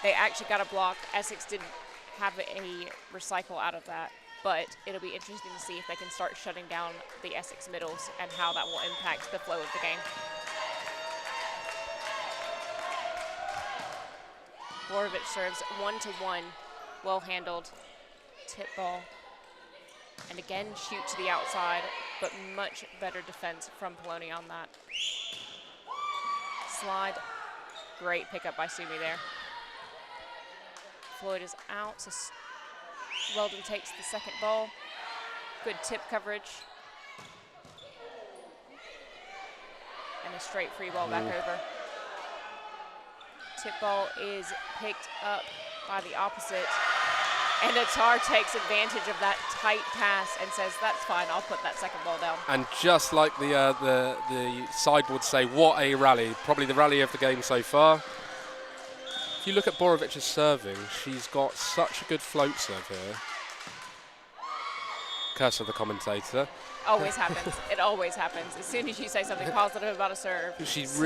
They actually got a block. Essex didn't have a recycle out of that, but it'll be interesting to see if they can start shutting down the Essex middles and how that will impact the flow of the game. Borovic serves 1-1, well handled. Tip ball. And again, shoot to the outside, but much better defense from Polonia on that. Slide, great pickup by Sumi there. Floyd is out, so Weldon takes the second ball. Good tip coverage. And a straight free ball back over. Tip ball is picked up by the opposite. And Atar takes advantage of that tight pass and says, that's fine, I'll put that second ball down. And just like the side would say, what a rally. Probably the rally of the game so far. If you look at Borovic's serving, she's got such a good float serve here. Curse of the commentator. Always happens. It always happens. As soon as you say something positive about a serve. She's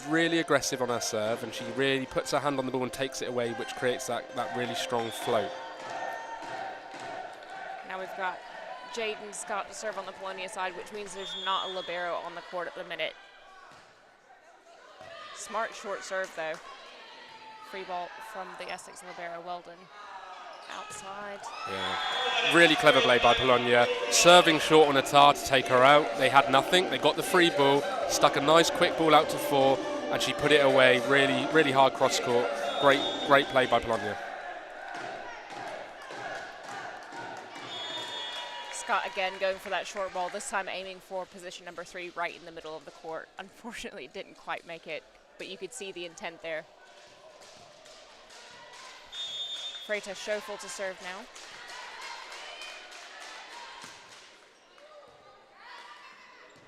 really aggressive on her serve, and she really puts her hand on the ball and takes it away, which creates that really strong float. Now we've got Jaden Scott to serve on the Polonia side, which means there's not a libero on the court at the minute. Smart short serve, though. Free ball from the Essex libero, Weldon. Outside. Yeah, really clever play by Polonia. Serving short on Atar to take her out. They had nothing. They got the free ball, stuck a nice quick ball out to 4, and she put it away. Really hard cross court. Great play by Polonia. Scott again going for that short ball, this time aiming for position number 3 right in the middle of the court. Unfortunately, didn't quite make it, but you could see the intent there. Freita Schofel to serve now.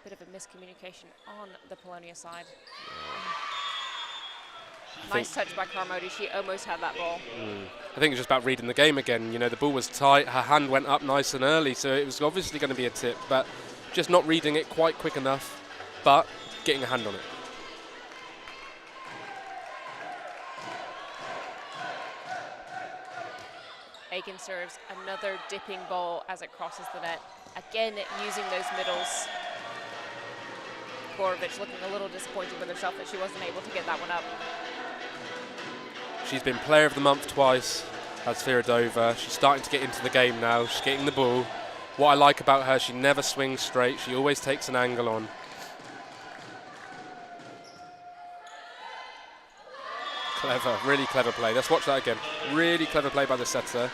Bit of a miscommunication on the Polonia side. Nice touch by Carmody. She almost had that ball. I think it's just about reading the game again. You know, the ball was tight. Her hand went up nice and early, so it was obviously going to be a tip, but just not reading it quite quick enough, but getting a hand on it. Aiken serves another dipping ball as it crosses the net. Again, using those middles. Borovic looking a little disappointed with herself that she wasn't able to get that one up. She's been player of the month twice, as Firadova. She's starting to get into the game now. She's getting the ball. What I like about her, she never swings straight. She always takes an angle on. Clever, really clever play. Let's watch that again. Really clever play by the setter.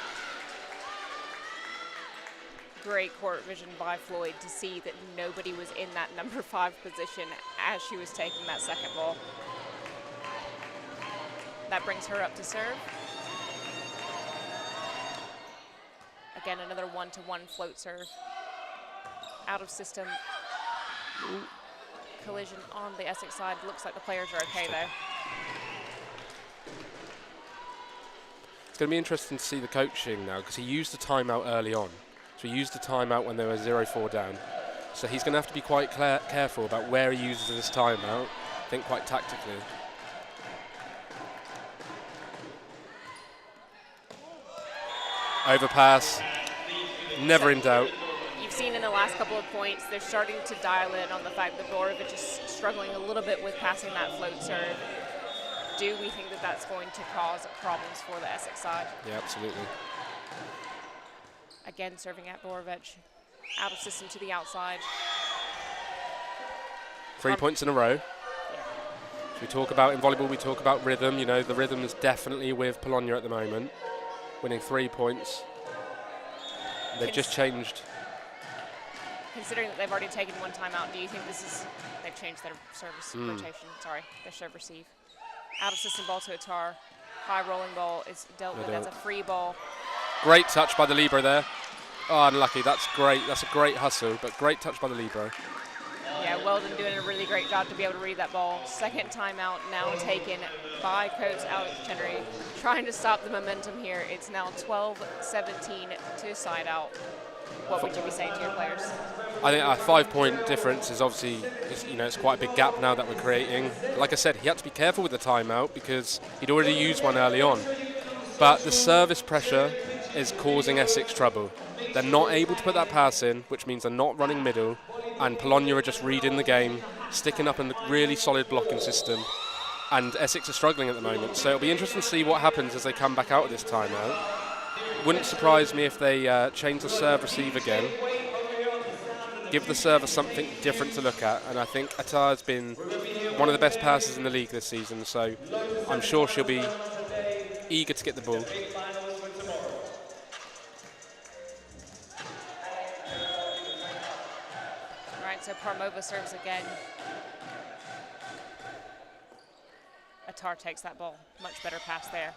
Great court vision by Floyd to see that nobody was in that number 5 position as she was taking that second ball. That brings her up to serve. Again, another 1-to-1 float serve. Out of system. Collision on the Essex side. Looks like the players are okay though. It's going to be interesting to see the coaching now because he used the timeout early on. It's So he used a timeout when they were 0-4 down. So he's going to have to be quite careful about where he uses this timeout. Think quite tactically. Overpass, never in doubt. You've seen in the last couple of points, they're starting to dial in on the fact that Borovic is struggling a little bit with passing that float serve. Do we think that that's going to cause problems for the Essex side? Yeah, absolutely. Again, serving at Borovic. Out of system to the outside. 3 points in a row. So we talk about, in volleyball, we talk about rhythm. You know, the rhythm is definitely with Polonia at the moment. Winning 3 points. They've just changed. Considering that they've already taken one timeout, do you think this is, they've changed their service rotation, their serve receive. Out of system ball to Attar. High rolling ball is dealt with as a free ball. Great touch by the libero there. Oh, unlucky, that's great. That's a great hustle, but great touch by the libero. Yeah, Weldon doing a really great job to be able to read that ball. Second timeout now taken by Coach Alex Chenery, trying to stop the momentum here. It's now 12-17 to side out. What would you be saying to your players? I think a 5-point difference is obviously, it's quite a big gap now that we're creating. Like I said, he had to be careful with the timeout because he'd already used one early on. But the service pressure is causing Essex trouble. They're not able to put that pass in, which means they're not running middle, and Polonia are just reading the game, sticking up in a really solid blocking system, and Essex are struggling at the moment. So it'll be interesting to see what happens as they come back out of this timeout. Wouldn't surprise me if they change the serve receive again, give the server something different to look at, and I think Attar has been one of the best passers in the league this season, so I'm sure she'll be eager to get the ball. So Parmova serves again. Attar takes that ball. Much better pass there.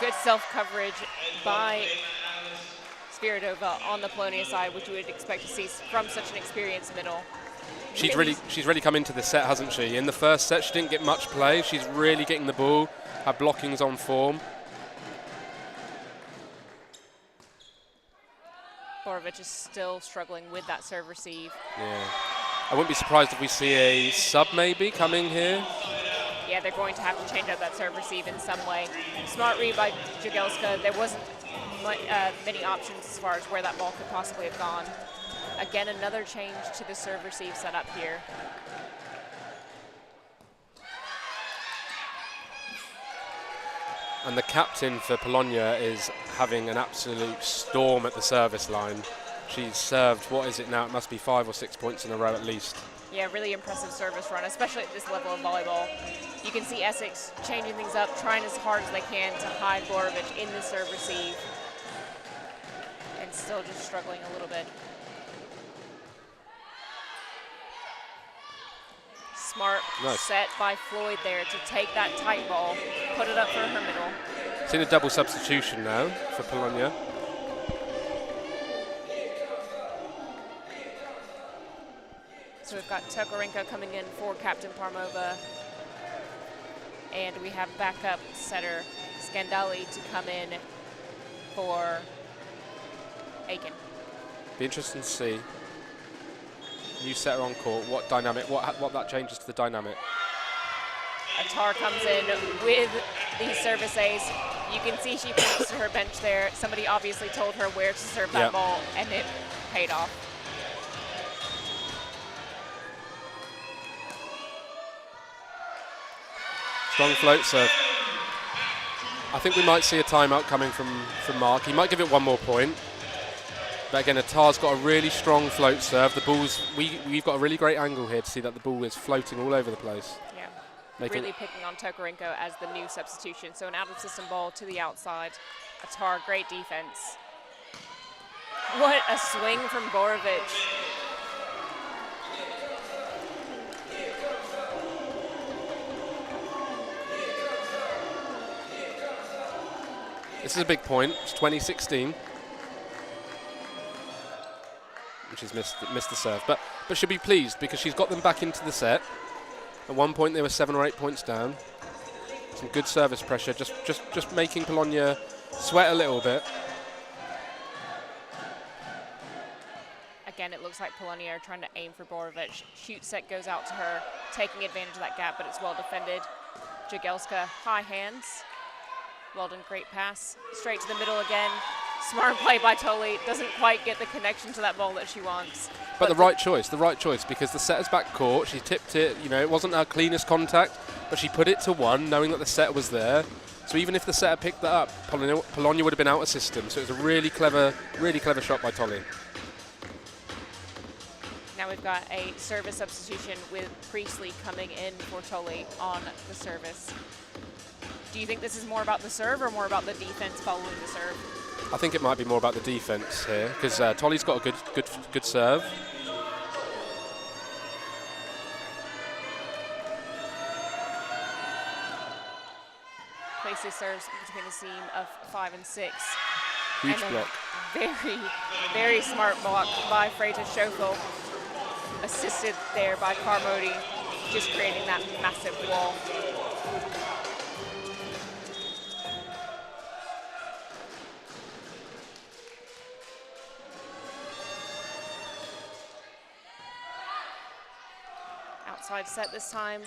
Good self-coverage by Spiridova on the Polonia side, which you would expect to see from such an experienced middle. She's really come into the set, hasn't she? In the first set, she didn't get much play. She's really getting the ball. Her blocking's on form. Borovic is still struggling with that serve receive. Yeah. I wouldn't be surprised if we see a sub maybe coming here. Yeah, they're going to have to change out that serve receive in some way. Smart read by Jagielska. There wasn't many options as far as where that ball could possibly have gone. Again, another change to the serve receive setup here. And the captain for Polonia is having an absolute storm at the service line. She's served, what is it now? It must be 5 or 6 points in a row at least. Yeah, really impressive service run, especially at this level of volleyball. You can see Essex changing things up, trying as hard as they can to hide Borovic in the serve receive, and still just struggling a little bit. Smart set by Floyd there to take that tight ball, put it up for her middle. Seen a double substitution now for Polonia. So we've got Tokarenko coming in for Captain Parmova. And we have backup setter Scandali to come in for Aiken. Be interesting to see. New setter on court, what dynamic, what that changes to the dynamic. Attar comes in with the service ace. You can see she points to her bench there. Somebody obviously told her where to serve that ball, and it paid off. Strong float serve. I think we might see a timeout coming from Mark. He might give it one more point. But again, Attar's got a really strong float serve. The ball's, we've got a really great angle here to see that the ball is floating all over the place. Yeah, really picking on Tokarenko as the new substitution. So an out-of-system ball to the outside. Attar, great defense. What a swing from Borovic. This is a big point. It's 2016. She's missed the serve, but she'll be pleased because she's got them back into the set. At one point they were 7 or 8 points down. Some good service pressure, just making Polonia sweat a little bit. Again, it looks like Polonia are trying to aim for Borovic. Shoot set goes out to her, taking advantage of that gap, but it's well defended. Jagielska, high hands. Well done, great pass. Straight to the middle again. Smart play by Tolly. Doesn't quite get the connection to that ball that she wants. But the right choice, because the setter's back court, she tipped it, you know, it wasn't her cleanest contact, but she put it to one, knowing that the setter was there. So even if the setter picked that up, Polonia would have been out of system. So it was a really clever shot by Tolly. Now we've got a service substitution with Priestley coming in for Tolly on the service. Do you think this is more about the serve or more about the defense following the serve? I think it might be more about the defense here, because Tolly's got a good serve. Places serves between the seam of 5 and 6. Huge and block. Very, very smart block by Freita Schofel. Assisted there by Carmody, just creating that massive wall. Outside set this time.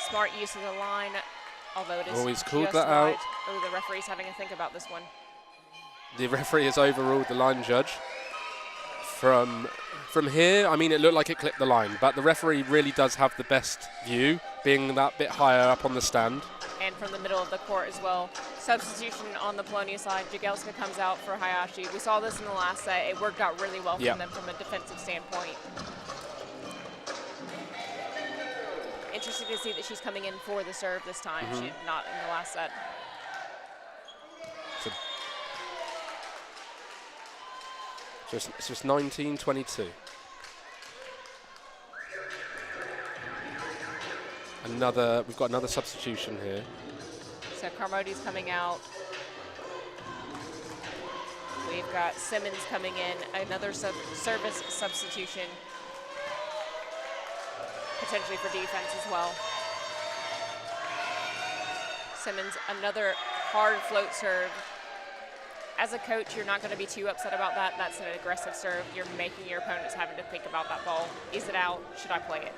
Smart use of the line, although it is Always called just that wide. out. Oh, the referee's having a think about this one. The referee has overruled the line judge. From here, I mean, it looked like it clipped the line, but the referee really does have the best view, being that bit higher up on the stand. And from the middle of the court as well. Substitution on the Polonia side. Jagielska comes out for Hayashi. We saw this in the last set. It worked out really well from them from a defensive standpoint. Interesting to see that she's coming in for the serve this time. She not in the last set. It's just 19-22. We've got another substitution here. So Carmody's coming out. We've got Simmons coming in, another service substitution, potentially for defense as well. Simmons, another hard float serve. As a coach, you're not going to be too upset about that. That's an aggressive serve. You're making your opponents having to think about that ball. Is it out? Should I play it?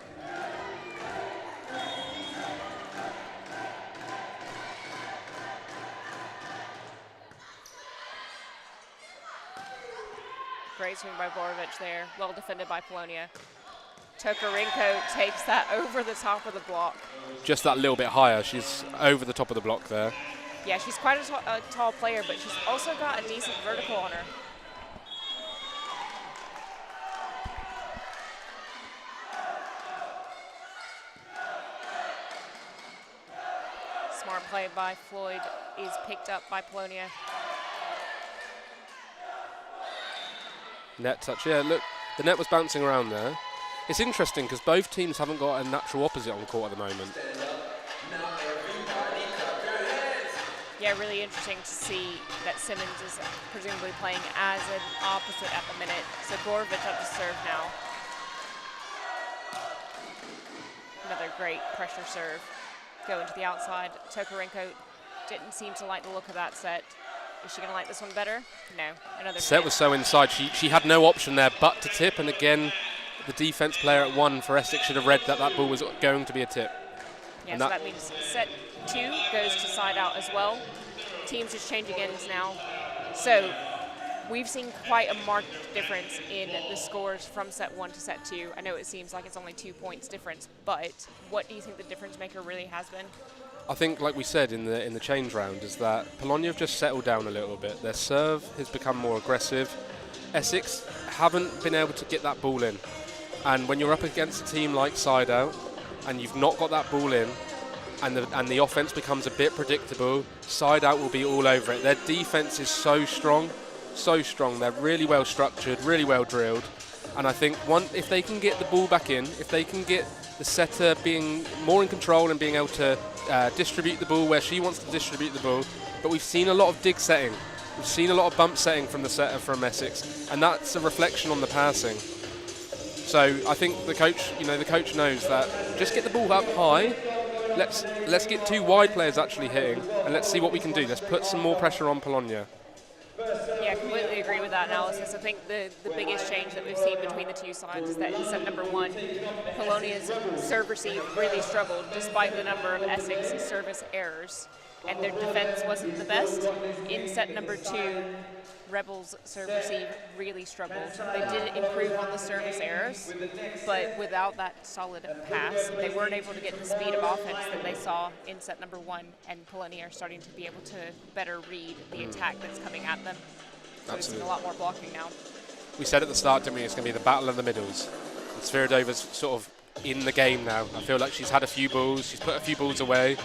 Great swing by Borovic there. Well defended by Polonia. Tokarenko takes that over the top of the block. Just that little bit higher. She's over the top of the block there. Yeah, she's quite a tall player, but she's also got a decent vertical on her. Smart play by Floyd is picked up by Polonia. Net touch. Yeah, look, the net was bouncing around there. It's interesting because both teams haven't got a natural opposite on court at the moment. Yeah, really interesting to see that Simmons is presumably playing as an opposite at the minute. So Borovic up to serve now. Another great pressure serve. Going to the outside. Tokarenko didn't seem to like the look of that set. Is she going to like this one better? No. Another set tip. was so inside. She had no option there but to tip. And again, the defense player at 1 for Essex should have read that that ball was going to be a tip. Yeah, and so that means set 2 goes to side out as well. Teams just changing ends now. So we've seen quite a marked difference in the scores from set 1 to set 2. I know it seems like it's only 2 points difference, but what do you think the difference maker really has been? I think, like we said in the change round, is that Polonia have just settled down a little bit. Their serve has become more aggressive. Essex haven't been able to get that ball in. And when you're up against a team like SideOut and you've not got that ball in, and the offense becomes a bit predictable, SideOut will be all over it. Their defense is so strong. They're really well structured, really well drilled. And I think if they can get the ball back in, if they can get the setter being more in control and being able to distribute the ball where she wants to distribute the ball. But we've seen a lot of dig setting. We've seen a lot of bump setting from the setter from Essex, and that's a reflection on the passing. So I think the coach knows that just get the ball up high, let's get 2 wide players actually hitting, and let's see what we can do. Let's put some more pressure on Polonia. Yeah, completely agree with that analysis. I think the biggest change that we've seen between the two sides is that in set number 1, Polonia's serve receive really struggled despite the number of Essex service errors, and their defense wasn't the best. In set number 2, Rebels serve receive really struggled. They did improve on the service errors, but without that solid pass, they weren't able to get the speed of offense that they saw in set number 1, and Polonia are starting to be able to better read the attack that's coming at them. So we've seen a lot more blocking now. We said at the start, didn't we, it's going to be the battle of the middles. And Sviridova's sort of in the game now. I feel like she's had a few balls, she's put a few balls away.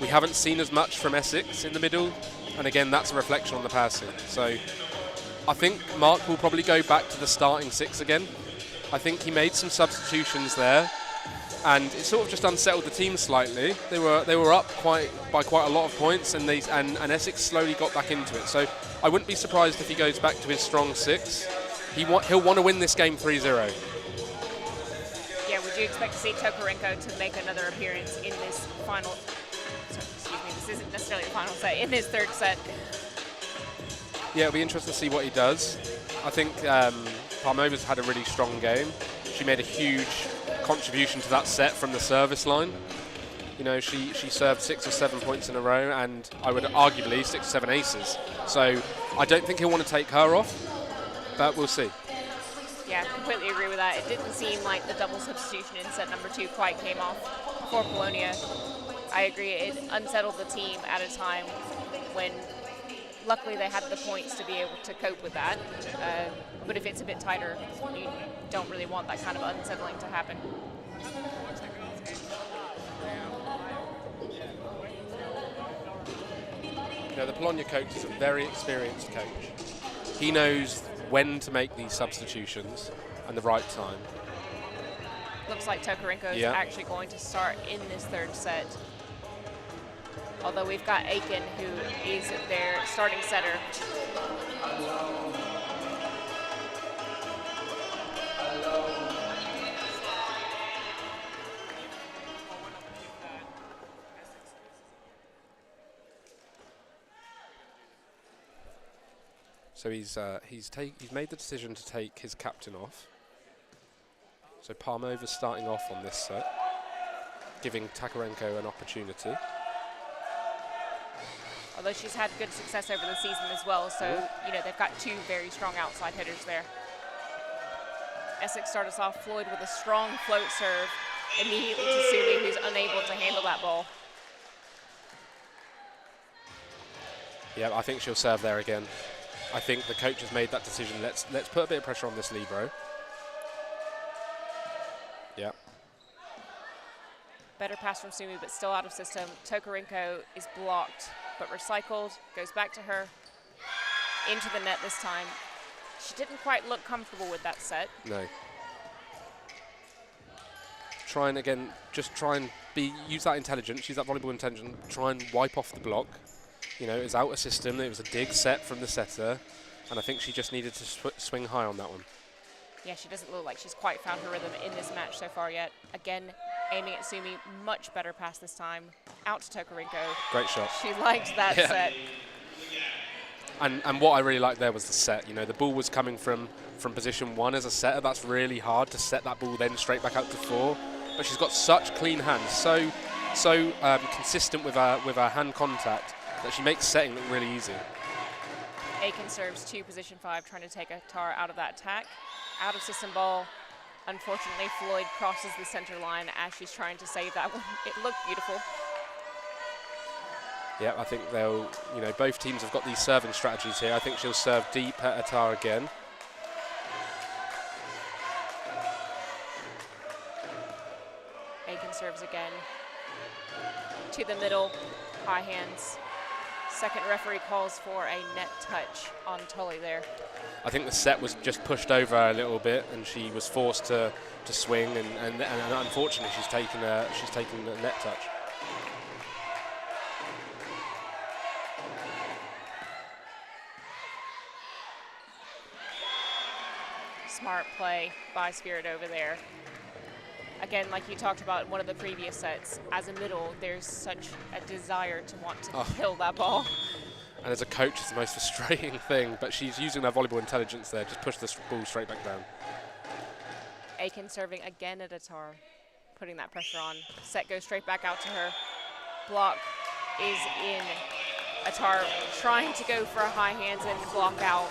We haven't seen as much from Essex in the middle, and again, that's a reflection on the passing. So I think Mark will probably go back to the starting 6 again. I think he made some substitutions there, and it sort of just unsettled the team slightly. They were up by quite a lot of points, and Essex slowly got back into it. So I wouldn't be surprised if he goes back to his strong 6. He'll want to win this game 3-0. Yeah, would you expect to see Tokarenko to make another appearance in this final? Excuse me, this isn't necessarily the final set, in this 3rd set. Yeah, it'll be interesting to see what he does. I think Parmova's had a really strong game. She made a huge contribution to that set from the service line. You know, she served 6 or 7 points in a row, and I would arguably 6 or 7 aces. So I don't think he'll want to take her off, but we'll see. Yeah, completely agree with that. It didn't seem like the double substitution in set number 2 quite came off for Polonia. I agree, it unsettled the team at a time when luckily they had the points to be able to cope with that. But if it's a bit tighter, you don't really want that kind of unsettling to happen. You know, the Polonia coach is a very experienced coach. He knows when to make these substitutions and the right time. Looks like Tokarenko is actually going to start in this 3rd set. Although we've got Aiken, who is their starting setter. So he's made the decision to take his captain off. So Parmova's starting off on this set, giving Tokarenko an opportunity. Although she's had good success over the season as well, so you know they've got 2 very strong outside hitters there. Essex started us off, Floyd with a strong float serve, immediately to Sumi, who's unable to handle that ball. Yeah, I think she'll serve there again. I think the coach has made that decision. Let's put a bit of pressure on this libero. Yeah. Better pass from Sumi, but still out of system. Tokarenko is blocked, but recycled, goes back to her, into the net this time. She didn't quite look comfortable with that set. No. Try and again, just try and use that intelligence, use that volleyball intelligence, try and wipe off the block. You know, it was out of system, it was a dig set from the setter, and I think she just needed to swing high on that one. Yeah, she doesn't look like she's quite found her rhythm in this match so far yet. Again, aiming at Sumi, much better pass this time. Out to Tokarenko. Great shot. She liked that set. And what I really liked there was the set. You know, the ball was coming from position 1 as a setter. That's really hard to set that ball then straight back out to 4. But she's got such clean hands, so consistent with her hand contact that she makes setting look really easy. Aiken serves to position 5, trying to take Atar out of that attack. Out of system ball. Unfortunately, Floyd crosses the center line as she's trying to save that one. It looked beautiful. Yeah, I think both teams have got these serving strategies here. I think she'll serve deep at Atar again. Aiken serves again. To the middle, high hands. Second referee calls for a net touch on Tully there. I think the set was just pushed over a little bit, and she was forced to swing, and unfortunately she's taken a net touch. Smart play by Spirit over there. again, like you talked about in one of the previous sets, as a middle, there's such a desire to want to kill that ball. And as a coach, it's the most frustrating thing, but she's using her volleyball intelligence there, just push the ball straight back down. Aiken serving again at Atar, putting that pressure on. Set goes straight back out to her. Block is in. Atar trying to go for a high hands and block out.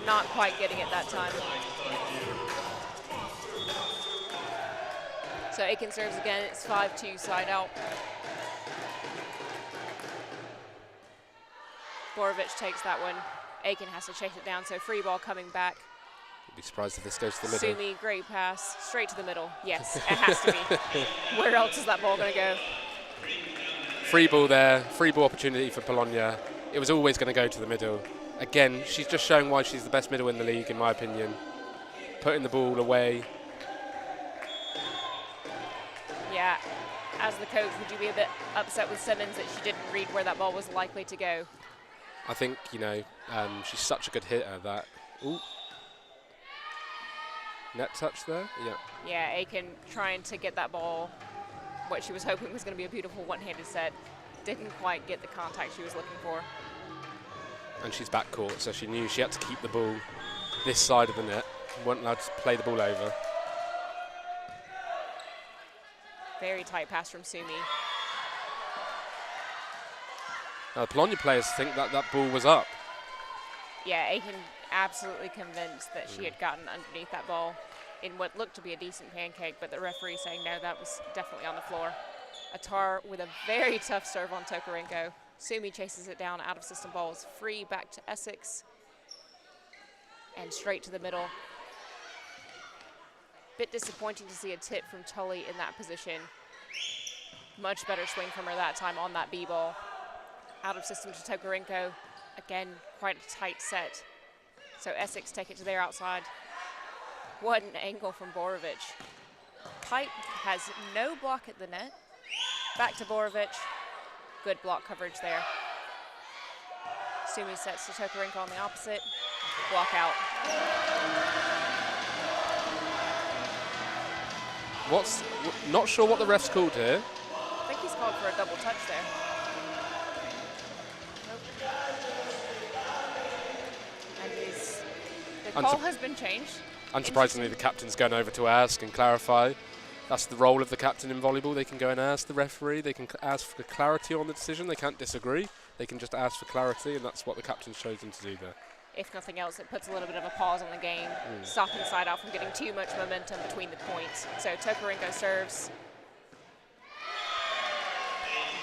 Not quite getting it that time. So Aiken serves again, it's 5-2 side out. Borovic takes that one. Aiken has to chase it down, so free ball coming back. I'd be surprised if this goes to the middle. Sumi, great pass, straight to the middle. Yes, it has to be. Where else is that ball gonna go? Free ball there, free ball opportunity for Polonia. It was always gonna go to the middle. Again, she's just showing why she's the best middle in the league, in my opinion. Putting the ball away. Yeah, as the coach, would you be a bit upset with Simmons that she didn't read where that ball was likely to go? I think, you know, she's such a good hitter that... Ooh. Net touch there? Yeah. Yeah, Aiken trying to get that ball, what she was hoping was going to be a beautiful one-handed set. Didn't quite get the contact she was looking for. And she's back court, so she knew she had to keep the ball this side of the net. Wasn't allowed to play the ball over. Very tight pass from Sumi. Now, the Polonia players think that that ball was up. Yeah, Aiken absolutely convinced that she had gotten underneath that ball in what looked to be a decent pancake, but the referee saying no, that was definitely on the floor. Atar with a very tough serve on Tokarenko. Sumi chases it down, out of system balls, free back to Essex, and straight to the middle. Bit disappointing to see a tip from Tully in that position. Much better swing from her that time on that B ball. Out of system to Tokarenko. Again, quite a tight set. So Essex take it to their outside. What an angle from Borovic. Pipe has no block at the net. Back to Borovic. Good block coverage there. Sumi sets to Tokarenko on the opposite. Block out. Not sure what the ref's called here. I think he's called for a double touch there. The call has been changed. Unsurprisingly, the captain's going over to ask and clarify. That's the role of the captain in volleyball. They can go and ask the referee. They can ask for clarity on the decision. They can't disagree. They can just ask for clarity, and that's what the captain's chosen to do there. If nothing else, it puts a little bit of a pause on the game, stopping SideOut from getting too much momentum between the points. So Tokarenko serves.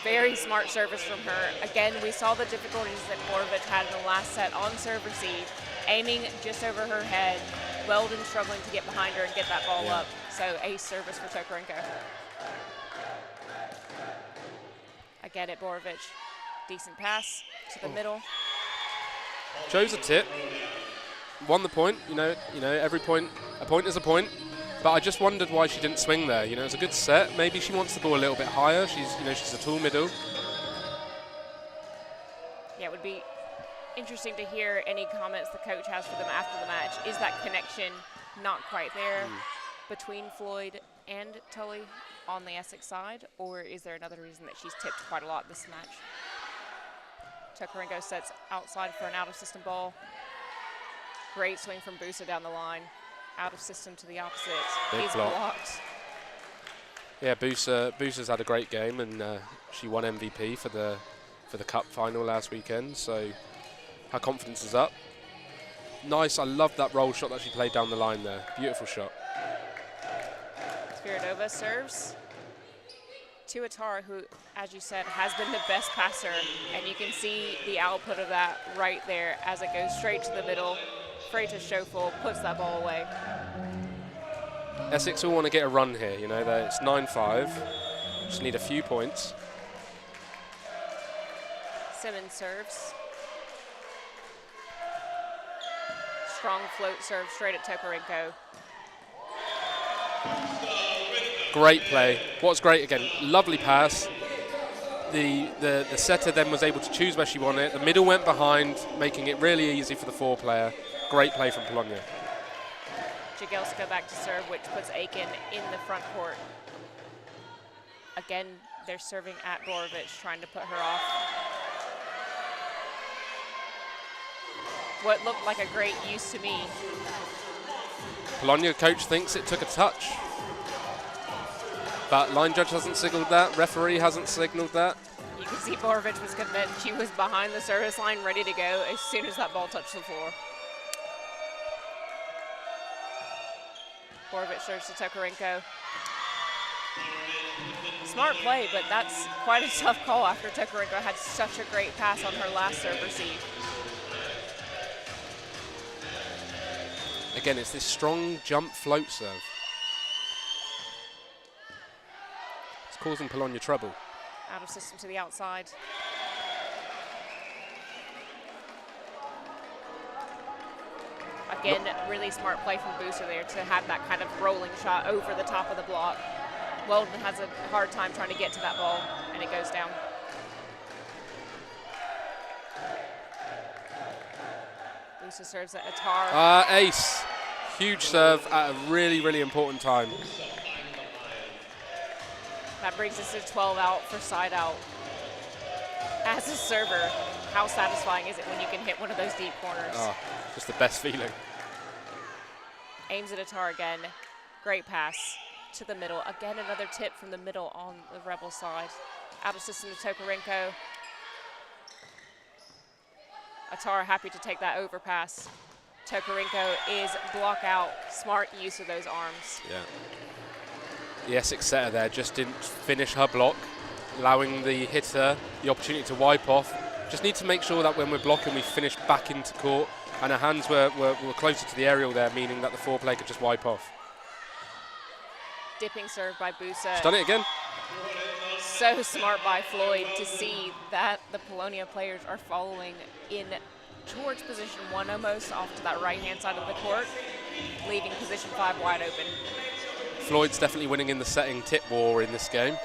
Very smart service from her. Again, we saw the difficulties that Borovic had in the last set on serve receive, aiming just over her head. Weldon struggling to get behind her and get that ball up. So ace service for Tokarenko. Again at Borovic. Decent pass to the middle. Chose a tip. Won the point. You know, every point, a point is a point. But I just wondered why she didn't swing there. You know, it's a good set. Maybe she wants the ball a little bit higher. She's a tall middle. Yeah, it would be interesting to hear any comments the coach has for them after the match. Is that connection not quite there between Floyd and Tully on the Essex side, or is there another reason that she's tipped quite a lot this match? Tokarenko sets outside for an out-of-system ball. Great swing from Busa down the line. Out of system to the opposite. He's blocked. Yeah, Busa's had a great game, and she won MVP for the cup final last weekend. So her confidence is up. Nice. I love that roll shot that she played down the line there. Beautiful shot. Spiridova serves to Atar, who, as you said, has been the best passer, and you can see the output of that right there as it goes straight to the middle. Freitas Schofel puts that ball away. Essex all want to get a run here, you know. It's 9-5. Just need a few points. Simmons serves. Strong float serve straight at Tokarenko. Great play. What's great again? Lovely pass. The setter then was able to choose where she wanted it. The middle went behind, making it really easy for the 4-player. Great play from Polonia. Jagielska back to serve, which puts Aiken in the front court. Again, they're serving at Borovic, trying to put her off. What looked like a great use to me. Polonia coach thinks it took a touch, but line judge hasn't signaled that, referee hasn't signaled that. You can see Borovic was convinced. She was behind the service line, ready to go as soon as that ball touched the floor. Borovic serves to Tokarenko. Smart play, but that's quite a tough call after Tokarenko had such a great pass on her last serve receive. Again, it's this strong jump float serve. It's causing Polonia trouble. Out of system to the outside. Again, really smart play from Booster there to have that kind of rolling shot over the top of the block. Weldon has a hard time trying to get to that ball, and it goes down. Booster serves at Attar. Ace. Huge serve at a really, really important time. That brings us to 12 out for SideOut. As a server, how satisfying is it when you can hit one of those deep corners? Oh, just the best feeling. Aims at Attar again. Great pass to the middle. Again, another tip from the middle on the Rebel side. Out of system to Tokarenko. Attar happy to take that overpass. Tokarenko is block out. Smart use of those arms. Yeah. The Essex setter there just didn't finish her block, allowing the hitter the opportunity to wipe off. Just need to make sure that when we're blocking, we finish back into court, and her hands were closer to the aerial there, meaning that the four player could just wipe off. Dipping serve by Busa. She's done it again. So smart by Floyd to see that the Polonia players are following in towards position 1 almost, off to that right-hand side of the court, leaving position 5 wide open. Floyd's definitely winning in the setting tip war in this game.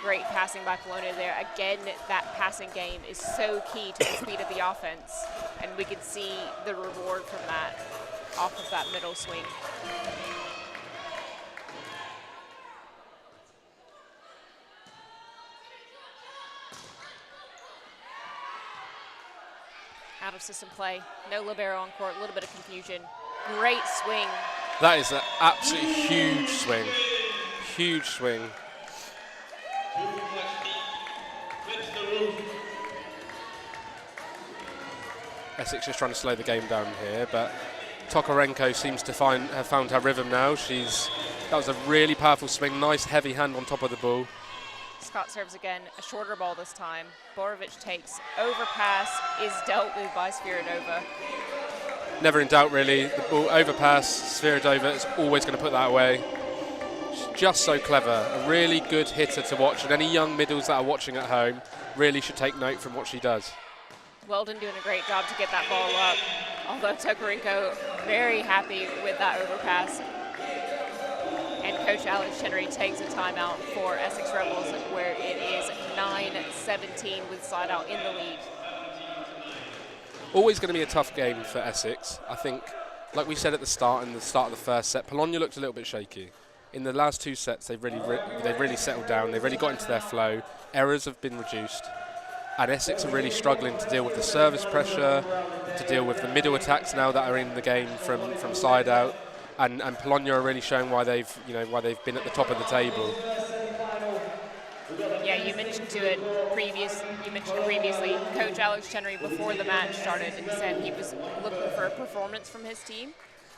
Great passing by Polonia there. Again, that passing game is so key to the speed of the offense, and we can see the reward from that off of that middle swing. Out of system play, no libero on court, a little bit of confusion. Great swing. That is an absolutely huge swing. Huge swing. Essex just trying to slow the game down here, but Tokarenko seems to have found her rhythm now. That was a really powerful swing, nice heavy hand on top of the ball. Scott serves again, a shorter ball this time. Borovic takes, overpass is dealt with by Sviridova. Never in doubt, really. The ball overpass, Sviridova is always going to put that away. She's just so clever, a really good hitter to watch, and any young middles that are watching at home really should take note from what she does. Weldon doing a great job to get that ball up, although Tokarenko very happy with that overpass. And Coach Alex Chenery takes a timeout for Essex Rebels, where it is 9-17 with SideOut in the lead. Always going to be a tough game for Essex. I think, like we said at the start, in the start of the first set, Polonia looked a little bit shaky. In the last two sets, they've really settled down. They've really got into their flow. Errors have been reduced. And Essex are really struggling to deal with the service pressure, to deal with the middle attacks now that are in the game from SideOut. And Polonia are really showing why they've been at the top of the table. Yeah, you mentioned it previously. Coach Alex Chenery, before the match started, said he was looking for a performance from his team.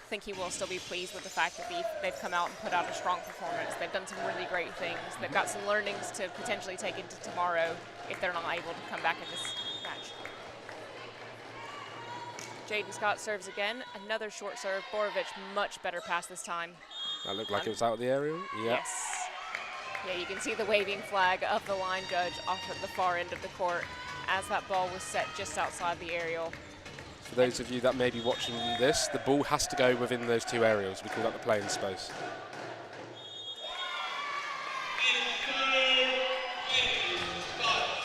I think he will still be pleased with the fact that they've come out and put out a strong performance. They've done some really great things. They've got some learnings to potentially take into tomorrow if they're not able to come back in this match. Jaden Scott serves again. Another short serve. Borovic, much better pass this time. That looked like it was out of the aerial. Yeah. Yes. Yeah, you can see the waving flag of the line judge off at the far end of the court as that ball was set just outside the aerial. For those of you that may be watching this, the ball has to go within those two aerials. We call that the playing space.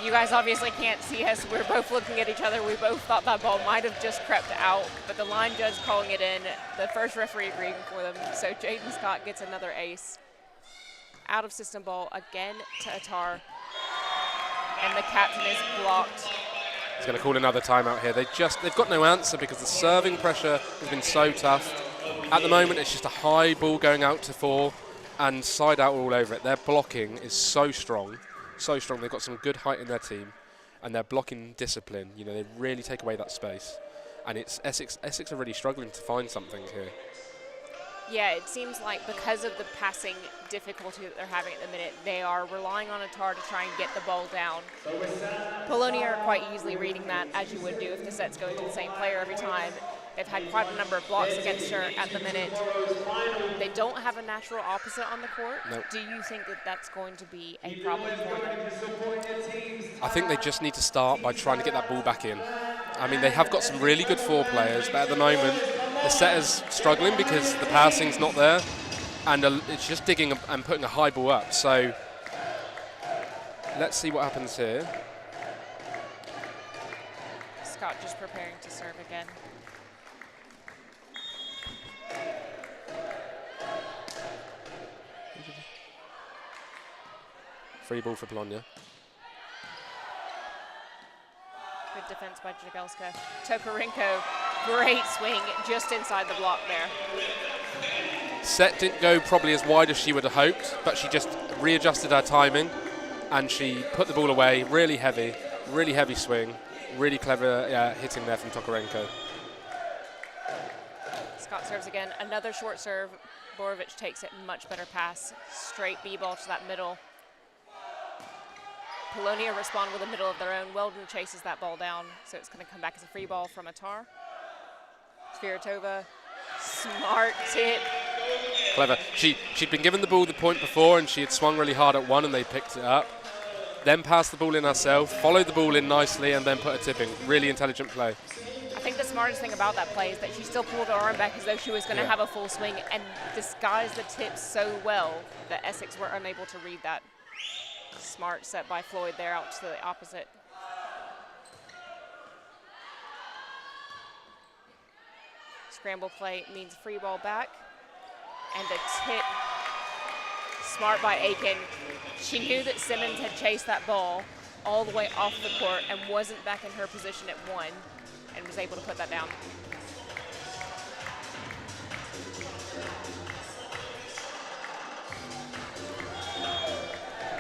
You guys obviously can't see us. We're both looking at each other. We both thought that ball might have just crept out, but the line judge calling it in, the first referee agreeing for them. So Jaden Scott gets another ace. Out of system ball again to Attar. And the captain is blocked. He's going to call another timeout here. They've got no answer because the serving pressure has been so tough. At the moment, it's just a high ball going out to 4 and side out all over it. Their blocking is so strong. So strong. They've got some good height in their team, and their blocking discipline, you know, they really take away that space. And it's Essex are really struggling to find something here. Yeah, it seems like because of the passing difficulty that they're having at the minute, they are relying on Attar to try and get the ball down. Polonia are quite easily reading that, as you would do if the set's going to the same player every time. They've had quite a number of blocks against her at the minute. They don't have a natural opposite on the court. Nope. Do you think that that's going to be a problem for them? I think they just need to start by trying to get that ball back in. I mean, they have got some really good 4 players, but at the moment, the setter's struggling because the passing's not there, and it's just digging and putting a high ball up. So let's see what happens here. Scott just preparing to serve again. Free ball for Polonia. Good defense by Jagelska. Tokarenko, great swing just inside the block there. Set didn't go probably as wide as she would have hoped, but she just readjusted her timing and she put the ball away. Really heavy swing. Really clever hitting there from Tokarenko. Scott serves again. Another short serve. Borovic takes it, much better pass. Straight B-ball to that middle. Polonia respond with a middle of their own. Weldon chases that ball down, so it's going to come back as a free ball from Attar. Sviritova, smart tip. Clever. She'd been given the ball the point before, and she had swung really hard at one, and they picked it up. Then passed the ball in herself, followed the ball in nicely, and then put a tip in. Really intelligent play. I think the smartest thing about that play is that she still pulled her arm back as though she was going to have a full swing and disguised the tip so well that Essex were unable to read that. Smart set by Floyd there out to the opposite. Scramble play means free ball back. And a tip. Smart by Aiken. She knew that Simmons had chased that ball all the way off the court and wasn't back in her position at 1 and was able to put that down.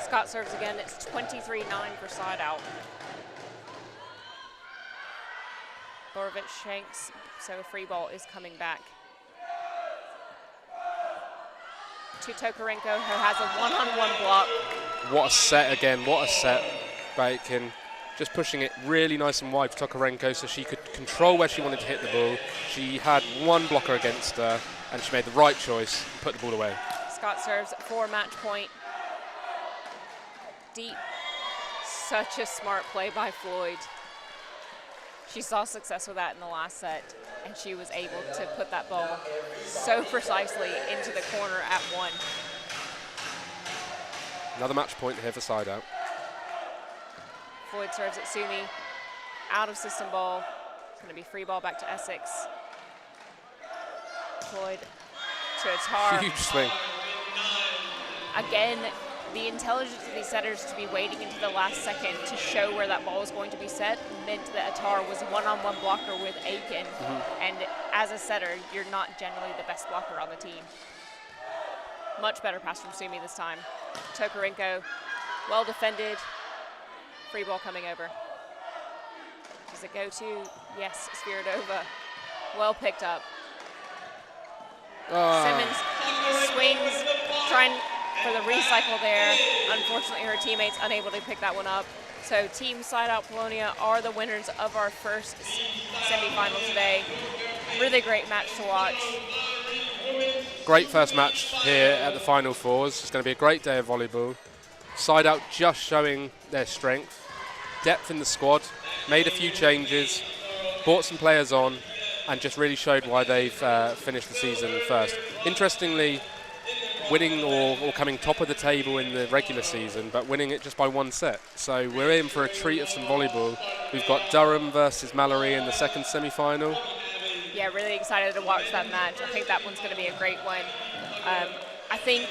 Scott serves again. It's 23-9 for side out. Borovic shanks, so a free ball is coming back. To Tokarenko, who has a one-on-one block. What a set again, what a set. Bacon just pushing it really nice and wide for Tokarenko so she could control where she wanted to hit the ball. She had one blocker against her, and she made the right choice, put the ball away. Scott serves for match point. Deep. Such a smart play by Floyd. She saw success with that in the last set, and she was able to put that ball so precisely into the corner at 1. Another match point here for side out. Floyd serves at Sumi. Out of system ball. It's going to be free ball back to Essex. Floyd to Attar. Huge swing. Again, the intelligence of these setters to be waiting into the last second to show where that ball was going to be set meant that Attar was a one-on-one blocker with Aiken. And as a setter, you're not generally the best blocker on the team. Much better pass from Sumi this time. Tokarenko, well defended. Free ball coming over. Does it go to? Yes, Sviritova. Well picked up. Simmons swings, trying for the recycle there. Unfortunately, her teammates unable to pick that one up. So Team SideOut Polonia are the winners of our first semifinal today. Really great match to watch. Great first match here at the Final Fours. It's going to be a great day of volleyball. SideOut just showing their strength, depth in the squad, made a few changes, brought some players on, and just really showed why they've finished the season first. Interestingly, winning or coming top of the table in the regular season, but winning it just by 1 set. So we're in for a treat of some volleyball. We've got Durham versus MAAREE in the second semi-final. Yeah, really excited to watch that match. I think that one's going to be a great one. I think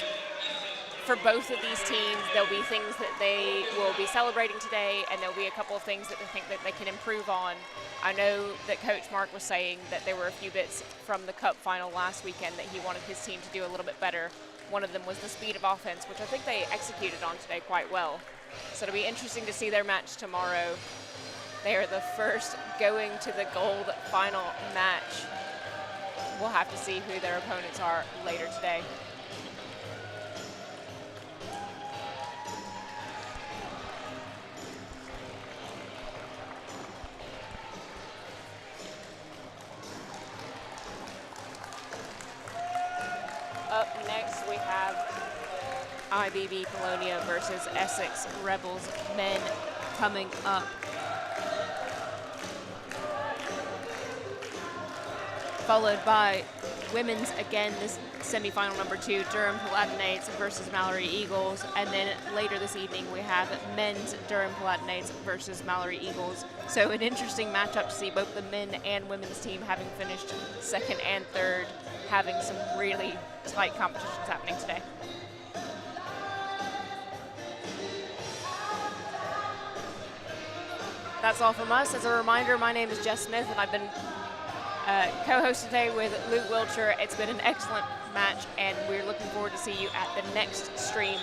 for both of these teams, there'll be things that they will be celebrating today, and there'll be a couple of things that they think that they can improve on. I know that Coach Mark was saying that there were a few bits from the Cup final last weekend that he wanted his team to do a little bit better. One of them was the speed of offense, which I think they executed on today quite well. So it'll be interesting to see their match tomorrow. They are the first going to the gold final match. We'll have to see who their opponents are later today. Up next, we have IBB Polonia versus Essex Rebels men coming up. Followed by women's, again, this semifinal number 2, Durham Palatinates versus MAAREE Eagles. And then later this evening, we have men's Durham Palatinates versus MAAREE Eagles. So an interesting matchup to see both the men and women's team having finished second and third, having some really tight competitions happening today. That's all from us. As a reminder, my name is Jess Smith, and I've been co-host today with Luke Wiltshire. It's been an excellent match, and we're looking forward to see you at the next stream